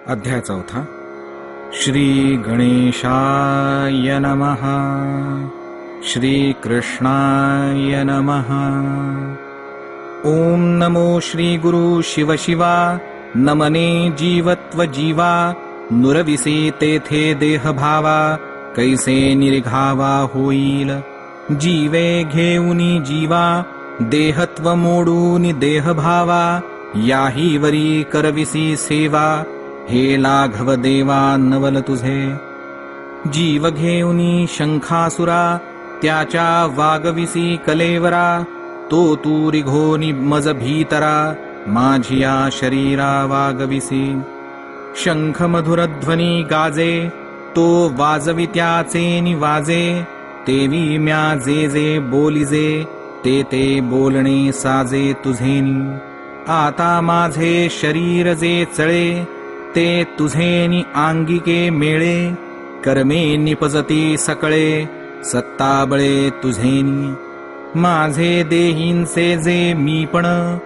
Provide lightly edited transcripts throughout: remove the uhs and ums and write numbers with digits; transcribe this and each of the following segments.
अध्याय 4. श्री गणेशाय नमः. श्री कृष्णाय नमः. ओम नमो श्री गुरु शिव शिवा. नमने जीवत्व जीवा. नुरविसे तेथे देह भावा. कैसे निरिघावा होईल. जीवे घेऊनी जीवा. देहत्व मोडूनी देह भावा. याही वरी करविसी सेवा. हे लाघव देवा नवल तुझे. जीव घेऊनी शंखासुरा. त्याच्या वागविसी कलेवरा. तो तू रिघोनी मज भीतरा. माझिया शरीरा वागविसी. शंख मधुर ध्वनी गाजे. तो वाजवित्याचे निवाजे. तेवी म्या जे जे बोलिजे. ते ते बोलणे साजे तुझेनी. आता माझे शरीर जे चळे. ते तुझेनी आंगिके मेळे. कर्मे निपजती सकळे. सत्ताबळे तुझेनी. माझे देहींचे जे मीपण.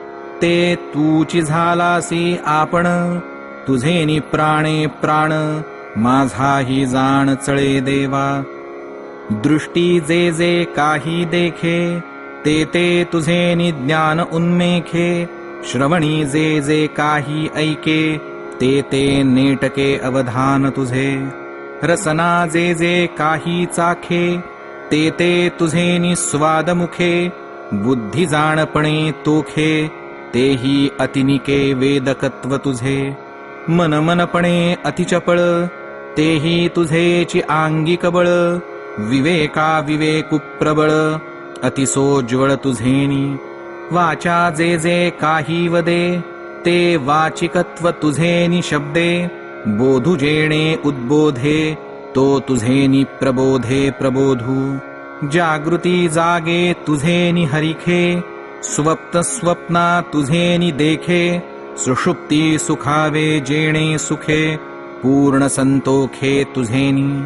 ते तूची झालासी आपण. तुझेनी प्राणे प्राण. माझाही जाण चळे देवा. दृष्टी जे जे काही देखे. ते ते तुझेनी ज्ञान उन्मेखे. श्रवणी जे जे काही ऐके. ते ते नेटके अवधान तुझे. रसना जे जे काही चाखे. ते ते तुझेनी स्वाद मुखे. बुद्धी जाणपणे तोखे. तेही अतिनिके वेदकत्व तुझे. मन मनपणे अतिचपळ. तेही तुझेची आंगिक बळ. विवेका विवेकु प्रबळ. अतिसोज्वळ तुझेनी. वाचा जे जे काही वदे. ते वाचिकत्व तुझेनी शब्दे. बोधु जेणे उद्बोधे. तो तुझेनी प्रबोधे प्रबोधू. जागृती जागे तुझेनी हरिखे. स्वप्न स्वप्ना तुझेनी देखे. सुषुप्ती सुखावे जेणे सुखे. पूर्ण संतोखे तुझेनी.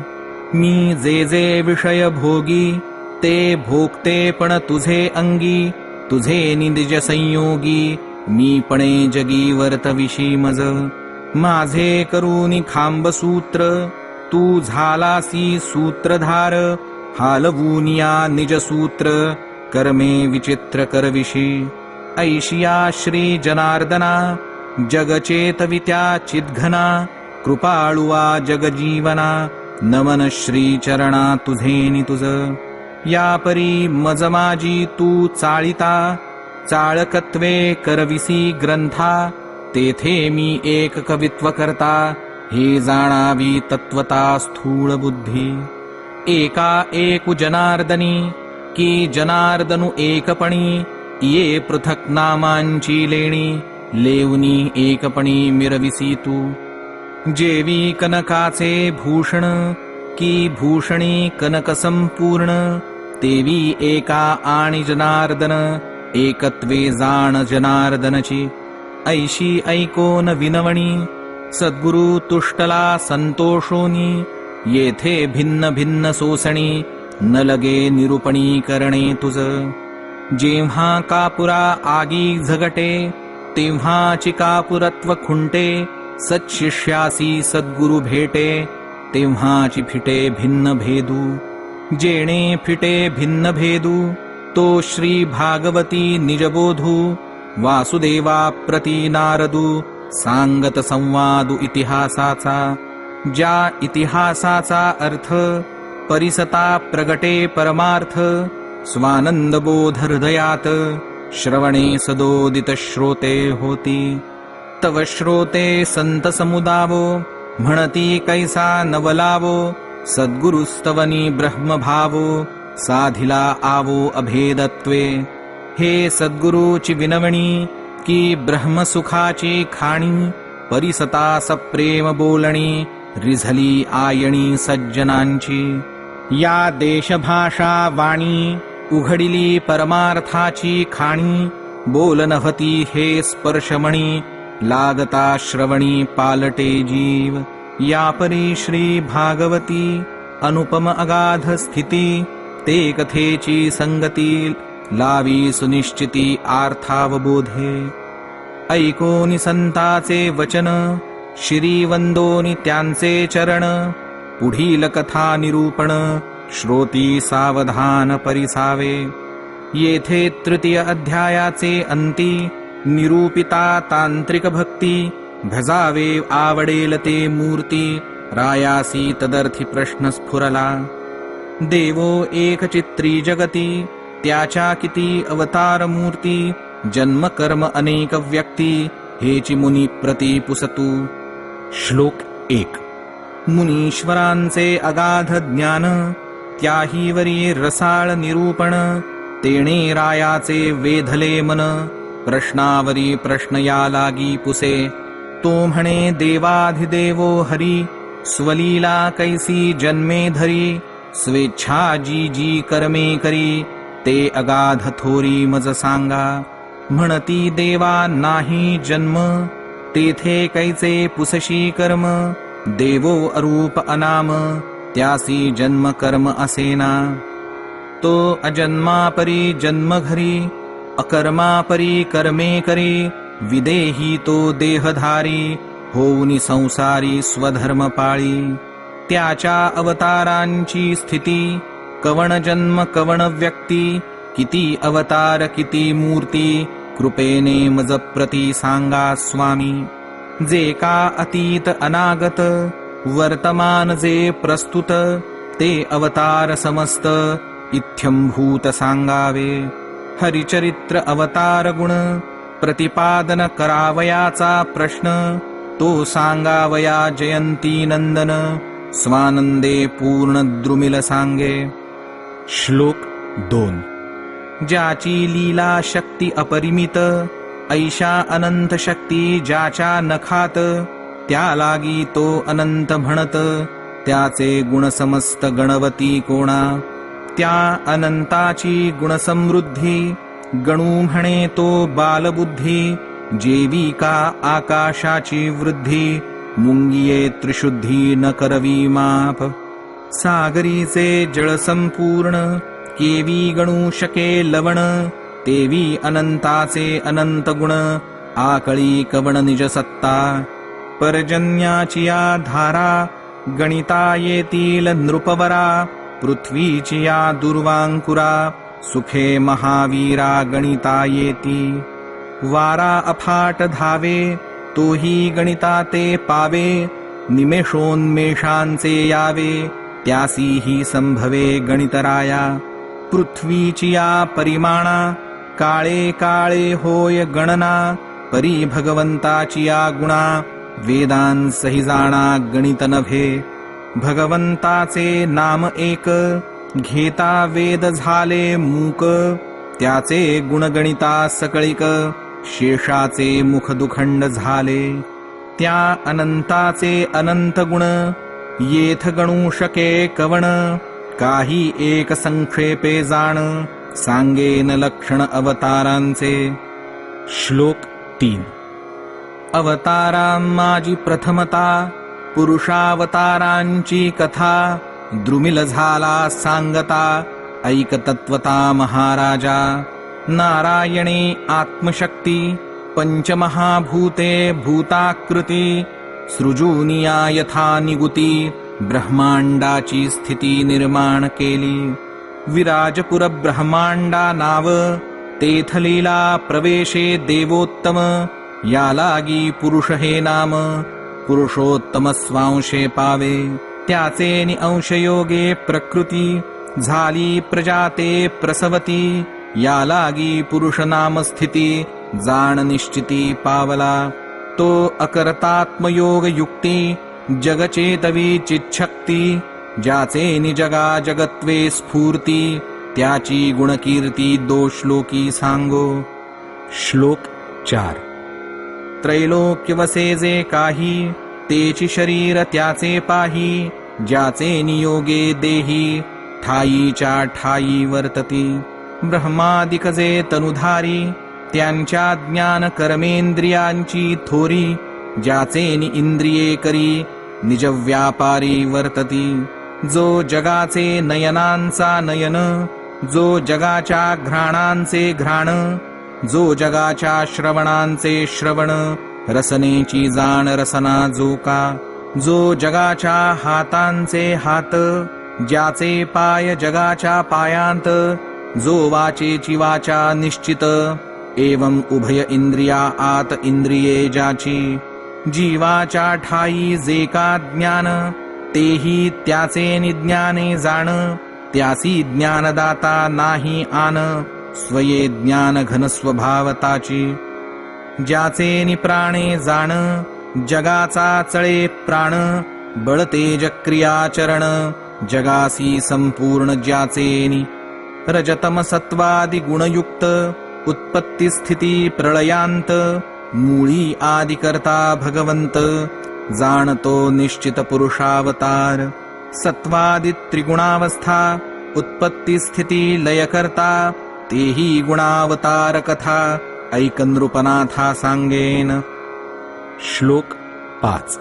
मी जे जे विषय भोगी. ते भोगते पण तुझे अंगी. तुझे निज संयोगी. मी पणे जगी वर्तविशी मज. माझे करूनी खांब सूत्र. तू झालासी सूत्रधार. हालवूनिया निज सूत्र. कर्मे विचित्र करविशी. ऐशिया श्री जनार्दना. जगचेतवित्या चिद्घना. कृपाळुवा जगजीवना. नमन श्री चरणा तुझेनी तुझ. या परी मज माझी तू चाळिता. चाळकत्वे करविसी ग्रंथा. तेथे मी एक कवित्व करता. हे जाणावी तत्वता स्थूळ बुद्धी. एका एकु जनार्दनी. की जनार्दनु एकपणी. ये पृथक नामांची लेणी. लेवनी एकपणी मिरविसी तू. जेवी कनकाचे भूषण. की भूषणी कनक संपूर्ण. तेवी एका आणि जनार्दन. एकत्वे जाण जनार्दनची. ऐशी ऐकोन विनवणी. सद्गुरु तुष्टला संतोषोनी. येथे भिन्न भिन्न सोसणी. न लगे निरूपणी करणे तुझ. जेव्हा कापुरा आगी झगटे. तेव्हाची कापुरत्व खुंटे. सत्शिष्यासी सद्गुरु भेटे. तेव्हाची फिटे भिन्न भेदू. जेणे फिटे भिन्न भेदू. तो श्री भागवती निजबोधू. वासुदेवा प्रती नारदू. सांगत संवादू इतिहासाचा. ज्या इतिहासाचा अर्थ. परिसता प्रगटे परमार्थ. स्वानंद बोध हृदयात. श्रवणे सदोदित श्रोते होती. तव श्रोते संत समुदावो. म्हणती कैसा नवलावो. सद्गुरुस्तवनी ब्रह्मभावो. साधिला आवो अभेदत्वे. हे सद्गुरूची विनवणी. की ब्रह्मसुखाची खाणी. परिसता सप्रेम बोलणी. रिझली आयणी सज्जनांची. या देशभाषा वाणी. उघडिली परमार्थाची खाणी. बोलनहती हे स्पर्शमणी. लागता श्रवणी पालटे जीव. या परी श्री भागवती. अनुपम अगाध स्थिती. ते कथेची संगती. लावी सुनिश्चिती आर्थावबोधे. ऐकोनी संताचे वचन. शिरीवंदोनी त्यांचे चरण, पुढील कथा निरूपण, श्रोती सावधान परिसावे. येथे तृतीय अध्यायाचे अंती, निरूपिता तांत्रिक भक्ती, भजावे आवडेल ते मूर्ती, रायासी तदर्थी प्रश्न स्फुरला. देवो एकचित्री जगती, त्याच्या किती अवतार मूर्ती, जन्म कर्म अनेक व्यक्ती, हेची मुनी प्रति पुसतू. श्लोक 1. मुनीश्वरांचे अगाध ज्ञान, त्याहीवरी रसाळ निरूपण, तेणे रायाचे वेधले मन, प्रश्नावरी प्रश्न या लागी पुसे. तो म्हणे देवाधिदेवो हरी, स्वलीला कैसी जन्मे धरी, स्वेच्छा जी जी कर्मे करी, ते अगाध थोरी मज सांगा. म्हणती देवा नाही जन्म, तेथे कैचे पुसशी कर्म, देवो अरूप अनाम, त्यासी जन्म कर्म असेना. तो अजन्मापरी जन्म घरी, अकर्मापरी कर्मे करी, विदेही तो देहधारी, होऊनी संसारी स्वधर्म पाळी. त्याच्या अवतारांची स्थिती, कवण जन्म कवण व्यक्ती, किती अवतार किती मूर्ती, कृपेने मज प्रति सांगा स्वामी. जे का अतीत अनागत, वर्तमान जे प्रस्तुत, ते अवतार समस्त, इत्थंभूत सांगावे. हरिचरित्र अवतार गुण, प्रतिपादन करावयाचा प्रश्न, तो सांगावया जयंती नंदन, स्वानंदे पूर्ण द्रुमिल सांगे. श्लोक 2. ज्याची लीला शक्ती अपरिमित, ऐशा अनंत शक्ती ज्याच्या नखात, त्या लागी तो अनंत म्हणत, त्याचे गुण समस्त गणवती कोणा. त्या अनंताची गुणसमृद्धी, गणू म्हणे तो बालबुद्धी, जेवी का आकाशाची वृद्धी, मुंगिये त्रिशुद्धी न करवी माप. सागरीचे जळ संपूर्ण, केवी गणू शके लवण, तेवी अनंताचे अनंत गुण, आकळी कवण निज सत्ता. पर्जन्याची या धारा, गणिता येतील नृपवरा, पृथ्वीची या दुर्वांकुरा, सुखे महावीरा गणिता येती. वारा अफाट धावे, तोही गणिता ते पावे, निमेषोन्मेषांचे यावे, त्यासीही संभवे गणितराया. पृथ्वीची या परिमाणा, काळे काळे होय गणना, परी भगवंताची या गुणा, वेदांसही जाणा गणित नभे. भगवंताचे नाम एक, घेता वेद झाले मूक, त्याचे गुणगणिता सकळिक, शेषाचे मुख दुखंड झाले. त्या अनंताचे अनंत गुण, येथ गणू शके कवण, काही एक संक्षेपे जाण, सांगेन लक्षण अवतारांचे. श्लोक 3. अवतारां माझी प्रथमता, पुरुषावतारांची कथा, द्रुमिल झाला सांगता, ऐक तत्वता महाराजा. नारायणे आत्मशक्ती, पंचमहाभूते भूताकृती, सृजूनिया यथा निगुती, ब्रह्मांडाची स्थिती निर्माण केली. विराजपुर ब्रह्मांडा नाव, तेथलीला प्रवेशे देवोत्तम, या लागी पुरुष हे नाम, पुरुषोत्तम स्वांशे पावे. त्याचे निअंशयोगे प्रकृती, झाली प्रजाते प्रसवती, या लागी पुरुष नाम स्थिती, जाण निश्चिती पावला. तो अकर्तात्मयोग युक्ती, जगचेतवी चिच्छक्ती, ज्याचे निजगा जगत्वे स्फूर्ती, त्याची गुणकीर्ती दोश्लोकी सांगो. श्लोक 4. त्रैलोक्य वसे जे काही, तेची शरीर त्याचे पाही, ज्याचे नियोगे देही, ठाईच्या ठाई वर्तती. ब्रह्मादिक जे तनुधारी, त्यांच्या ज्ञान कर्मेंद्रियांची थोरी, ज्याचे नि इंद्रिये करी, निज व्यापारी वर्तती. जो जगाचे नयनांचा नयन, जो जगाच्या घ्राणांचे घ्राण, जो जगाच्या श्रवणांचे श्रवण, रसनेची जाण रसना जोका, जो जगाच्या हातांचे हात, ज्याचे पाय जगाच्या पायांत, जो वाचेची वाचा निश्चित, एवं उभय इंद्रिया आत इंद्रिये ज्याची, जीवाच्या ठाई जे का ज्ञान, तेही त्याचे निज्ञाने जाण, त्यासी ज्ञानदाता नाही आन, स्वये ज्ञान घन स्वभावताची, ज्याचे निप्राणे जाण, जगाचा चळे प्राण, बळतेज क्रियाचरण, जगासी संपूर्ण ज्याचेनी, रजतम सत्वादि गुणयुक्त, उत्पत्ती स्थिती प्रलयांत, मूळी आदि करता भगवंत, जाणतो निश्चित पुरुषावतार, सत्वादि त्रिगुणावस्था, उत्पत्ती स्थिती लय करता, तेही गुणावतार कथा, ऐकन नृपनाथा सांगेन. श्लोक 5.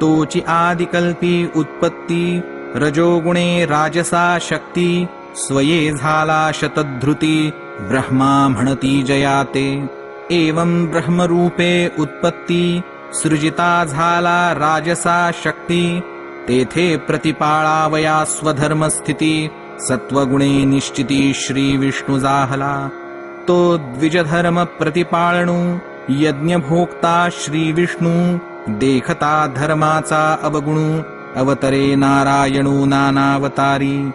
तोची आदिकल्पी उत्पत्ती, रजोगुणे राजसा शक्ती, स्वये झाला शतधृती, ब्रह्मा म्हणती जयाते, एवं ब्रह्मरूपे उत्पत्ती, सृजिता झाला राजसा शक्ती, तेथे प्रतिपाळावया स्वधर्म स्थिती, सत्वगुणे निश्चिती श्री विष्णू जाहला, तो द्विजधर्म प्रतिपाळणू, यज्ञभोक्ता श्री विष्णू, देखता धर्माचा अवगुणू, अवतरे नारायणू नानावतारी,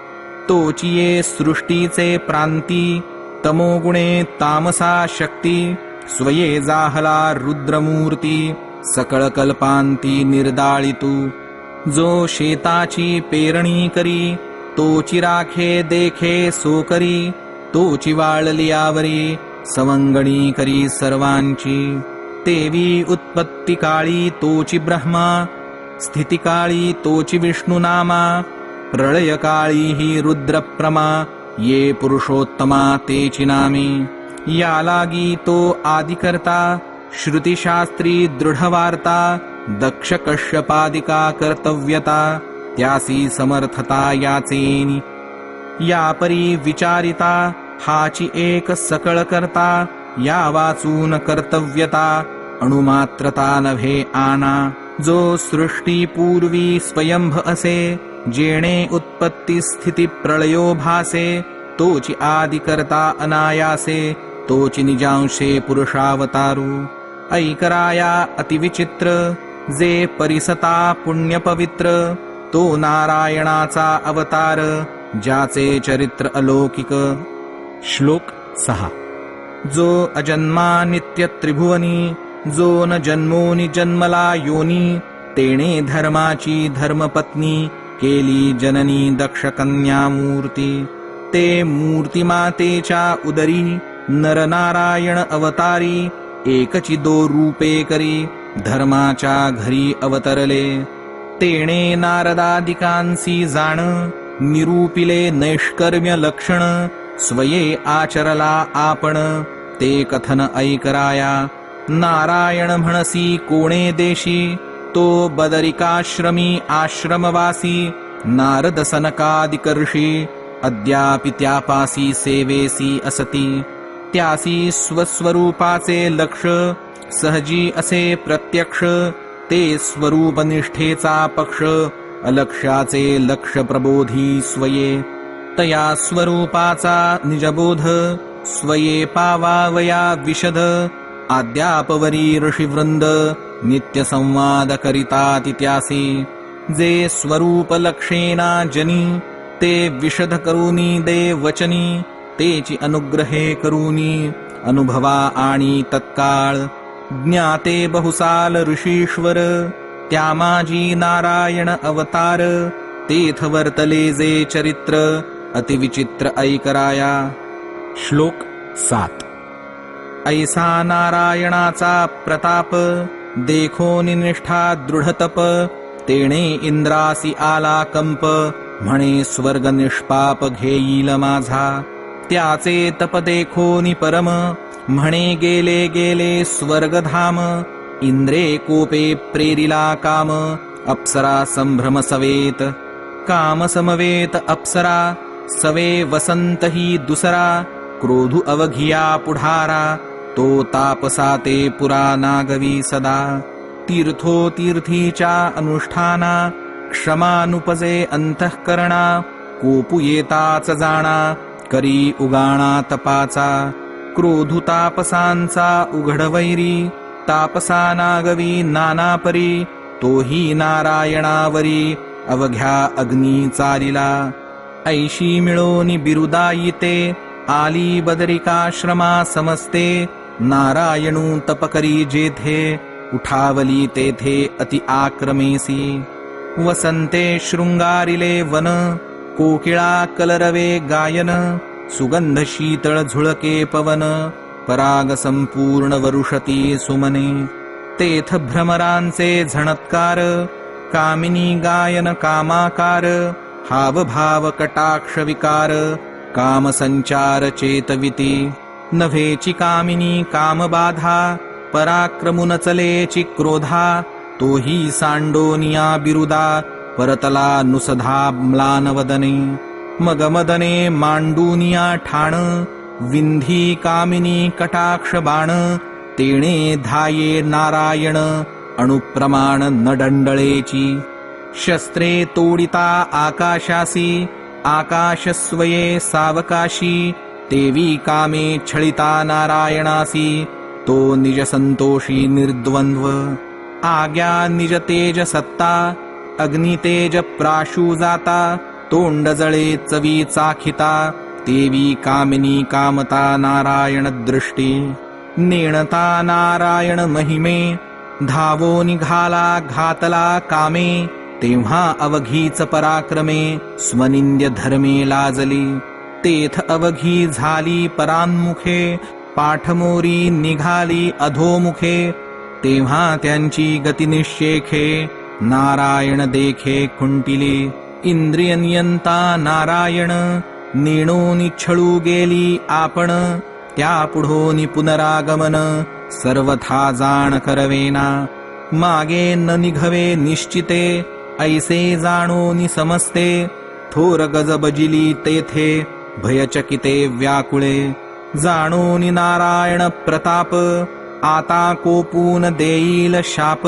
तोचिये सृष्टीचे प्रांती, तमोगुणे तामसा शक्ती, स्वये जाहला रुद्रमूर्ती, सकळ कल्पांती निर्दाळितू, जो शेताची पेरणी करी, तोची राखे देखे सोकरी, तोची वाळली आवरी, सवंगणी करी सर्वांची, तेवी उत्पत्ती काळी तोची ब्रह्मा, स्थिती काळी तोची विष्णू नामा, प्रळय काळी ही रुद्रप्रमा, ये पुरुषोत्तमा तेची नामे, या लागी तो आदिकर्ता, श्रुतिशास्त्री दृढवार्ता, दक्ष कश्यपादिका कर्तव्यता, त्यासी समर्थता याचेनी, या परी विचारिता, हाची एक सकळ करता, या वाचून कर्तव्यता, अणुमात्रता नव्हे आना, जो सृष्टी पूर्वी स्वयंभ असे, जेणे उत्पत्ती स्थिती प्रळयो भासे, तोची आदिकर्ता अनायासे, तोची निजांशे पुरुषावतारू, ऐकराया अतिविचित्र, जे परिसता पुण्यपवित्र, तो नारायणाचा अवतार, ज्याचे चरित्र अलौकिक. श्लोक 6. जो अजन्मा नित्य त्रिभुवनी, जो न जन्मोनी जन्मला योनी, तेणे धर्माची धर्मपत्नी, केली जननी दक्ष कन्या मूर्ती, ते मूर्तिमातेच्या उदरी, नरनारायण अवतारी, एकची दो रूपे करी, धर्माच्या घरी अवतरले, तेणे नारदादिकांसी जाण, निरूपिले नैष्कर्म्य लक्षण, स्वये आचरला आपण, ते कथन ऐकराया, नारायण म्हणसी कोणे देशी, तो बदरिकाश्रमी आश्रमवासी, नारद सनकादिकर्षी, अद्यापि त्यापासी सेवेसी असती, त्यासी स्वस्वरूपाचे लक्ष, सहजी असे प्रत्यक्ष, ते स्वरूपनिष्ठेचा पक्ष, अलक्ष्याचे लक्ष प्रबोधी स्वये, तया स्वरूपाचा निजबोध, स्वये पावावया विशद, आद्यापवरी ऋषिवृंद, नित्य संवाद करिता तित्यासी, जे स्वरूप लक्षेना जनी, ते विशद करूनी दे वचनी, तेची अनुग्रहे करूनी, अनुभवा आणि तत्काळ, ज्ञाते बहुसाल ऋषीश्वर, त्यामाजी नारायण अवतार, तेथ वर्तले जे चरित्र, अतिविचित्र ऐकराया. श्लोक 7. ऐसा नारायणाचा प्रताप, देखो निष्ठा दृढतप, तेणे इंद्रासी आला कंप, म्हणे स्वर्ग निष्पाप घेईल माझा, त्याचे तप देखोनी परम, म्हणे गेले गेले स्वर्गधाम, इंद्रे कोपे प्रेरिला काम, अप्सरा संभ्रम सवेत, काम समवेत अप्सरा, सवे वसंत ही दुसरा, क्रोधु अवघिया पुढारा, तो तापसा ते पुरा नागवी सदा. तीर्थो तीर्थीच्या अनुष्ठाना क्षमानुपजे अंतःकरणा. कोपू येताच जाणा करी उगाणा तपाचा. क्रोधू तापसांचा उघडवैरी. तापसा नागवी नानापरी. तोही नारायणावरी अवघ्या अग्नी चालिला. ऐशी मिळोनी बिरुदायिते आली बदरिकाश्रमा समस्ते. नारायणू तपकरी जेथे उठावली तेथे अति आक्रमेसी. वसंते शृंगारिले वन कोकिळा कलरवे गायन. सुगंध शीतळ झुळके पवन पराग संपूर्ण वरुषती सुमने. तेथ भ्रमरांचे झणत्कार कामिनी गायन कामाकार. हावभाव कटाक्ष विकार कामसंचार चेतविती. नभेची कामिनी कामबाधा पराक्रमुन चलेची क्रोधा. तोही सांडोनिया बिरुदा परतला नुसधा म्लानवदने. मगमदने मांडूनिया ठाण विंधी कामिनी कटाक्ष बाण. तेणे धाये नारायण अणुप्रमाण नडंडळेची. शस्त्रे तोडिता आकाशासी आकाशस्वये सावकाशी. तेवी कामे छळिता नारायणासी तो निज संतोषी निर्द्वंद्व. आज्ञा निज तेज सत्ता अग्नितेज प्राशु जाता. तोंड जळे चवी चाखिता तेवी कामिनी कामता नारायण दृष्टी. नेणता नारायण महिमे धावो निघाला घातला कामे. तेव्हा अवघीच पराक्रमे स्वनिंद्य धर्मे लाजली. तेथ अवघी झाली परान्मुखे पाठमोरी निघाली अधोमुखे. तेव्हा त्यांची गती निश्चेखे नारायण देखे खुंटिले. इंद्रिय नियंता नारायण नेणोनी छळू गेली आपण. त्या पुढोनी पुनरागमन सर्वथा जाण करवेना. मागे न निघवे निश्चिते ऐसे जाणोनी समस्ते. थोर गज बजिली तेथे भयचकिते व्याकुळे. जाणोनी नारायण प्रताप आता कोपून देईल शाप.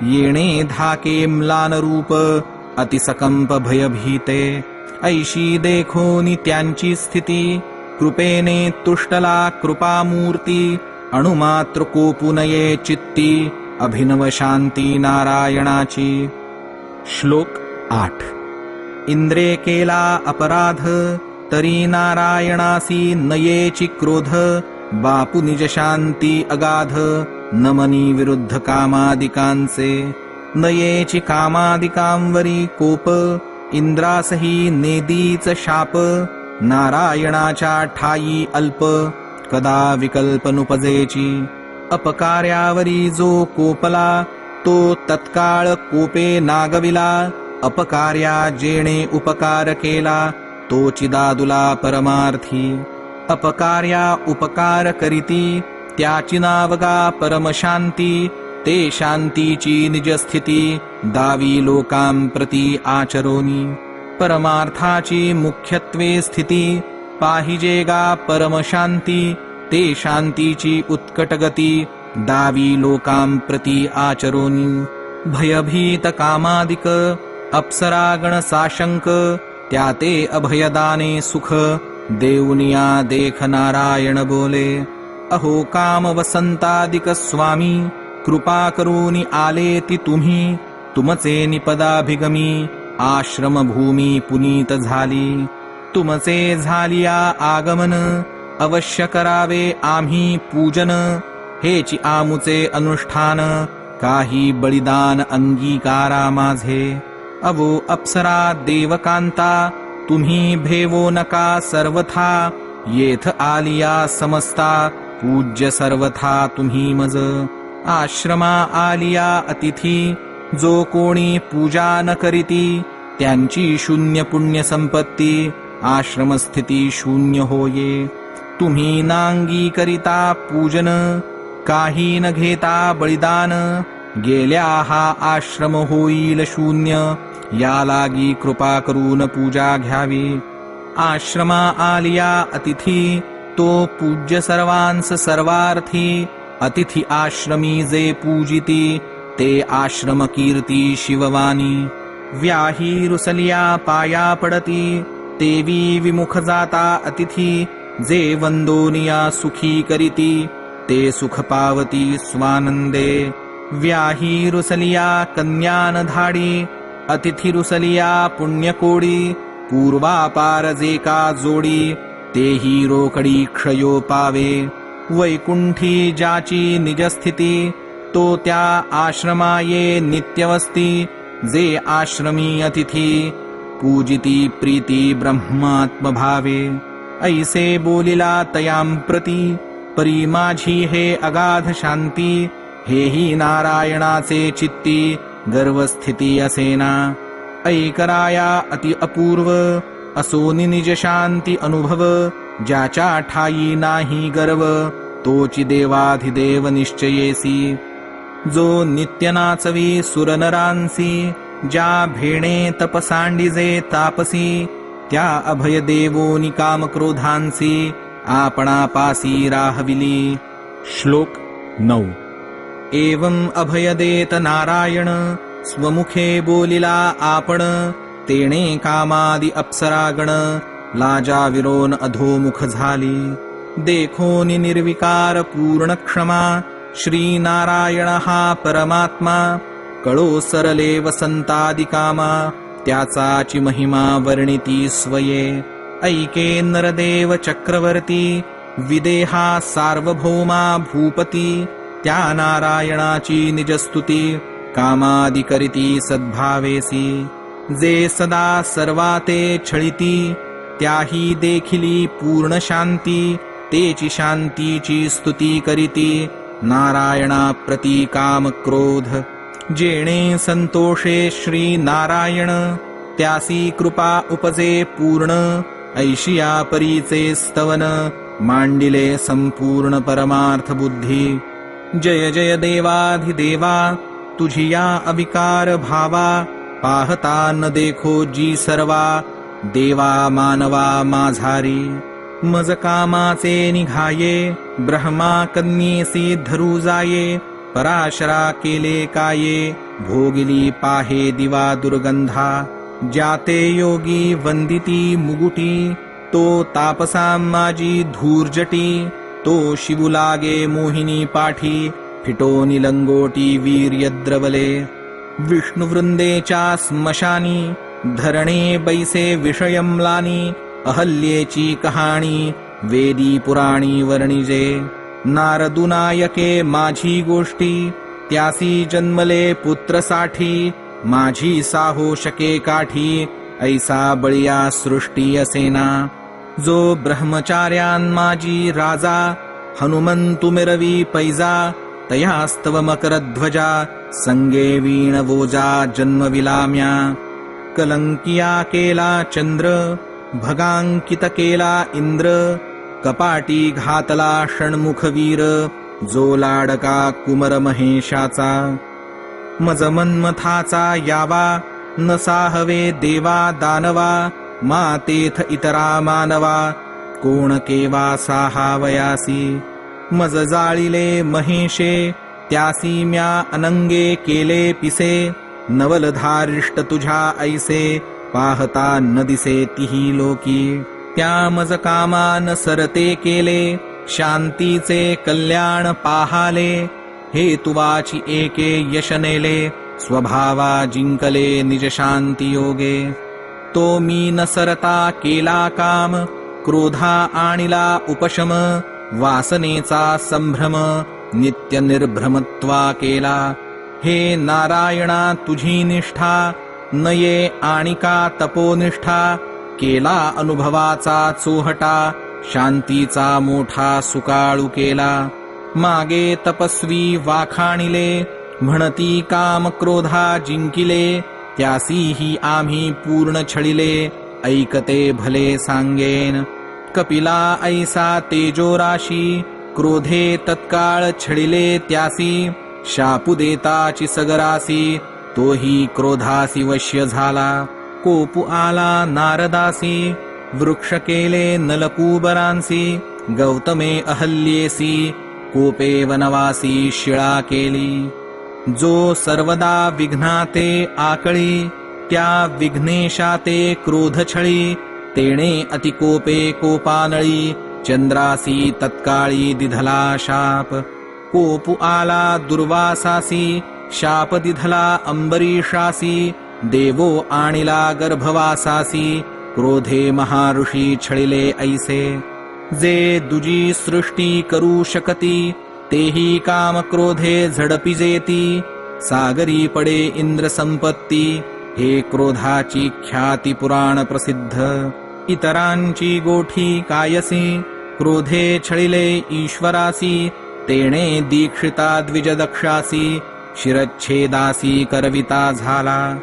येणे धाके म्लान रूप अतिसकंप भयभीते. ऐशी देखोनी त्यांची स्थिती कृपेने तुष्टला कृपामूर्ती. अणुमात्र कोपुनये चित्ती अभिनव शांती नारायणाची. श्लोक 8. इंद्रे केला अपराध तरी नारायणासी नयेची क्रोध. बापू निज शांती अगाध नमनी विरुद्ध कामादिकांचे. नयेची कामादिकांवरी कोप इंद्रासही नेदीच शाप. नारायणाच्या ठाई अल्प कदा विकल्प नुपजेची. अपकार्यावरी जो कोपला तो तत्काळ कोपे नागविला. अपकार्या जेणे उपकार केला तो चिदादुला परमार्थी. अपकार्या उपकार करीती त्याची नावगा परमशांती. ते शांतीची निजस्थिती दावी लोकांप्रती आचरोनी. परमार्थाची मुख्यत्वे स्थिती पाहिजे गा परमशांती. ते शांतीची उत्कटगती दावी लोकांप्रती आचरोनी. भयभीत कामादिक अप्सरागण साशंक त्या ते अभयदाने सुख. देवनिया देख नारायण बोले. अहो काम वसंतादिक स्वामी कृपा करूनी आलेती तुम्ही. तुमचे निपदाभिगमी आश्रम भूमी पुनीत झाली. तुमचे झालिया आगमन अवश्य करावे आम्ही पूजन. हेची आमुचे अनुष्ठान काही बलिदान अंगीकारा माझे. अवो अप्सरा देवकांता तुम्ही भेवो नका सर्वथा. येथ आलिया समस्ता पूज्य सर्वथा तुम्ही मज. आश्रमा आलिया अतिथी जो कोणी पूजा न करीती त्यांची शून्य पुण्य संपत्ती. आश्रमस्थिती शून्य होये. तुम्ही नांगी करिता पूजन काही न घेता बलिदान. गेल्या हा आश्रम होईल शून्य. या लागी कृपा करून पूजा घ्यावी. आश्रमा आलिया अतिथी तो पूज्य सर्वांस सर्वार्थी अतिथी आश्रमी जे पूजिती ते आश्रम कीर्ती शिववाणी व्याही रुसलिया पाया पडती तेवी विमुख जाता अतिथी जे वंदोनिया सुखी करीती ते सुख पावती स्वानंदे व्याही रुसलिया कन्यान धाडी अतिथी रुसलिया पुण्यकोडी पूर्वापार जे का जोडी तेही रोकडी क्षयो पावे वैकुंठी ज्याची निजस्थिती तो त्या आश्रमाये नित्यवस्ती जे आश्रमी अतिथी पूजिती प्रीती ब्रह्मात्म भावे ऐसे बोलिला तयां प्रती परी माझी हे अगाध शांती हेही नारायणाचे चित्ती गर्वस्थिती असेना ऐकराया अति अपूर्व असोनी निज शांती अनुभव ज्याच्या ठाई नाही गर्व तोची देवाधिदेव निश्चयेसी जो नित्य नाचवी सुरनरांसी ज्या भेणे तपसांडिजे तापसी त्या अभय देवोनी काम क्रोधांसी आपणापासी राहविली. श्लोक 9. एवं अभय देत नारायण स्वमुखे बोलिला आपण तेणे कामादि अप्सरागण लाजा विरोन अधोमुख झाली. देखोनी निर्विकार पूर्ण क्षमा श्री नारायण हा परमात्मा कळो सरले वसंतादि कामा त्याचाची महिमा वर्णिती स्वये. ऐके नरदेव चक्रवर्ती विदेहा सार्वभौमा भूपती त्या नारायणाची निजस्तुती कामादि करीती सद्भावेसी. जे सदा सर्वाते छळिती त्याही देखिली पूर्ण शांती तेची शांतीची स्तुती करीती नारायणा प्रती काम क्रोध. जेणे संतोषे श्री नारायण त्यासी कृपा उपजे पूर्ण ऐशिया परीचे स्तवन मांडिले संपूर्ण परमार्थ बुद्धी. जय जय देवाधिदेवा तुझी या अविकार भावा पाहता न देखो जी सर्वा देवा मानवा माझारी. मज कामाचे निघाये ब्रह्मा कन्येसी धरू जाये पराशरा केले काये भोगिली पाहे दिवा दुर्गंधा. ज्याते योगी वंदिती मुगुटी तो तापसा माझी धूर्जटी तो शिवू लागे मोहिनी पाठी फिटोनी लंगोटी वीर्यद्रवले. विष्णुवृंदेच्या स्मशानी धरणे बैसे विषयम्लानी अहल्येची कहाणी वेदी पुराणी वर्णिजे. नारदुनायके माझी गोष्टी त्यासी जन्मले पुत्रसाठी माझी साहो शके काठी ऐसा बळिया सृष्टी असेना. जो ब्रह्मचार्यान माझी राजा हनुमंतु मिरवी पैजा तयास्तव मकरध्वजा संगे वीण वोजा जन्मविलाम्या. कलंकिया केला चंद्र भगांकित केला इंद्र कपाटी घातला षण्मुखवीर जो लाडका कुमर महेशाचा. मज मन्मथाचा यावा न साहवे देवा दानवा मातेथ इतरा मानवा कोण केवा साहावयासी. मज जाळिले महेशे त्यासी म्या अनंगे केले पिसे नवलधारिष्ट तुझ्या ऐसे पाहता न दिसे तिही लोकी. त्या मज कामान सरते केले शांतीचे कल्याण पाहाले हे तुवाची एके यशनेले स्वभावा जिंकले निज शांती योगे. तो मी न सरता केला काम क्रोधा आणिला उपशम वासनेचा संभ्रम नित्य निर्भ्रमत्वा केला. हे नारायणा तुझी निष्ठा नये आणिका तपोनिष्ठा केला अनुभवाचा चोहटा शांतीचा मोठा सुकाळू केला. मागे तपस्वी वाखाणिले म्हणती काम क्रोधा जिंकिले त्यासीही आम्ही पूर्ण छळिले ऐकते भले सांगेन. कपिला ऐसा तेजोराशी क्रोधे तत्काळ छळिले त्यासी शापू देताची सगरासी तोही क्रोधासी वश्य झाला. कोपू आला नारदासी वृक्ष केले नलकुबरांसी गौतमे अहल्येसी कोपे वनवासी शिळा केली. जो सर्वदा विघ्नाते आकळी त्या विघ्नेशाते क्रोध छळी. तेणे अतिकोपे कोपानळी चंद्रासी तत्काळी दिधला शाप. कोपु आला दुर्वासासी शाप दिधला अंबरीशासी. देवो आणिला गर्भवासासी क्रोधे महाऋषी छळिले ऐसे. जे दुजी सृष्टी करू शकती तेही काम क्रोधे झडपी जेती. सागरी पडे इंद्र संपत्ती हे क्रोधाची ख्याती पुराण प्रसिद्ध. इतरांची गोठी कायसी क्रोधे छळिले ईश्वरासी. तेणे दीक्षिता द्विजदक्षासी शिरच्छेदासी करविता झाला.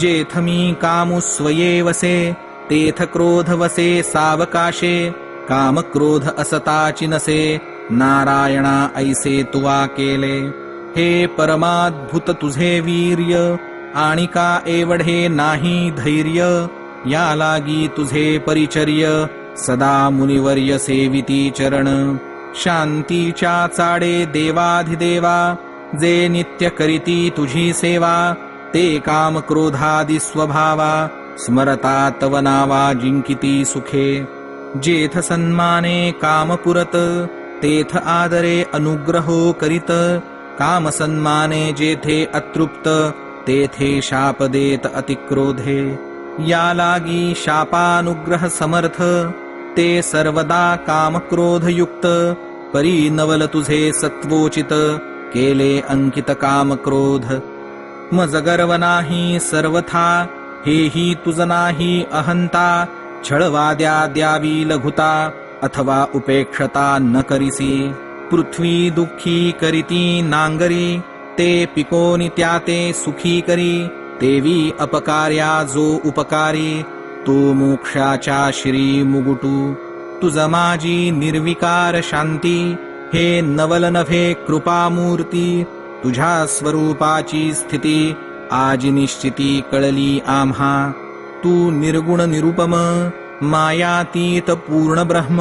जेथमी कामु स्वये वसे तेथ क्रोध वसे सावकाशे. काम क्रोध असताची नसे नारायणा ऐसे तुवा केले. हे परमाद्भुत तुझे वीर्य आणि का एवढे नाही धैर्य. या लागी तुझे परिचर्य सदा मुनिवर्य सेविती चरण. शांतीच्या चाडे देवाधिदेवा जे नित्य करीती तुझी सेवा. ते काम क्रोधादि स्वभावा स्मरता तव नावा जिंकिती सुखे. जेथ सन्माने काम पुरत तेथ आदरे अनुग्रहो करीत. काम सन्माने जेथे अतृप्त तेथे शाप देत अतिक्रोधे. या लागी शापानुग्रह समर्थ ते सर्वदा काम क्रोध युक्त. परी नवल तुझे सत्वोचित केले अंकित काम क्रोध. मज गर्व नाही सर्वथा हेही तुझ नाही अहंता. छळवाद्या द्यावी लघुता अथवा उपेक्षता न करिसी. पृथ्वी दुःखी करीती नांगरी ते पिकोनी त्याते सुखी करी. तेवी अपकार्या जो उपकारी तो मोक्षाच्या श्री मुगुटू. तुझ माझी निर्विकार शांती हे नवल नभे कृपामूर्ती. तुझ्या स्वरूपाची स्थिती आजी निश्चिती कळली आम्हा. तू निर्गुण निरुपम मायातीत पूर्ण ब्रह्म.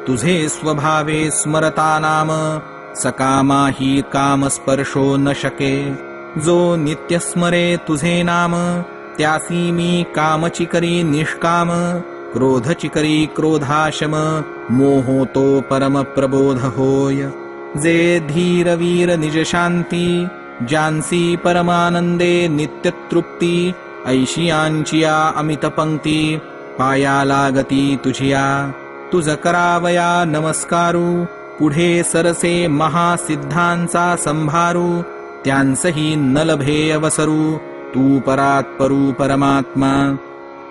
तुझे स्वभावे स्मरता नाम सकामाही काम स्पर्शो न शके. जो नित्य स्मरे तुझे नाम त्यासी मी कामची करी निष्काम. क्रोधची करी क्रोधाशम मोहो तो परम प्रबोध होय. जे धीर वीर निज शांती जानसी परमानंदे नित्य तृप्ती. ऐशियांचिया अमित पंक्ती पाया लागती तुझिया. तुझ करावया नमस्कारू पुढे सरसे महासिद्धांचा संभारू. त्यांसही न लभे अवसरू तू परात्परू परमात्मा.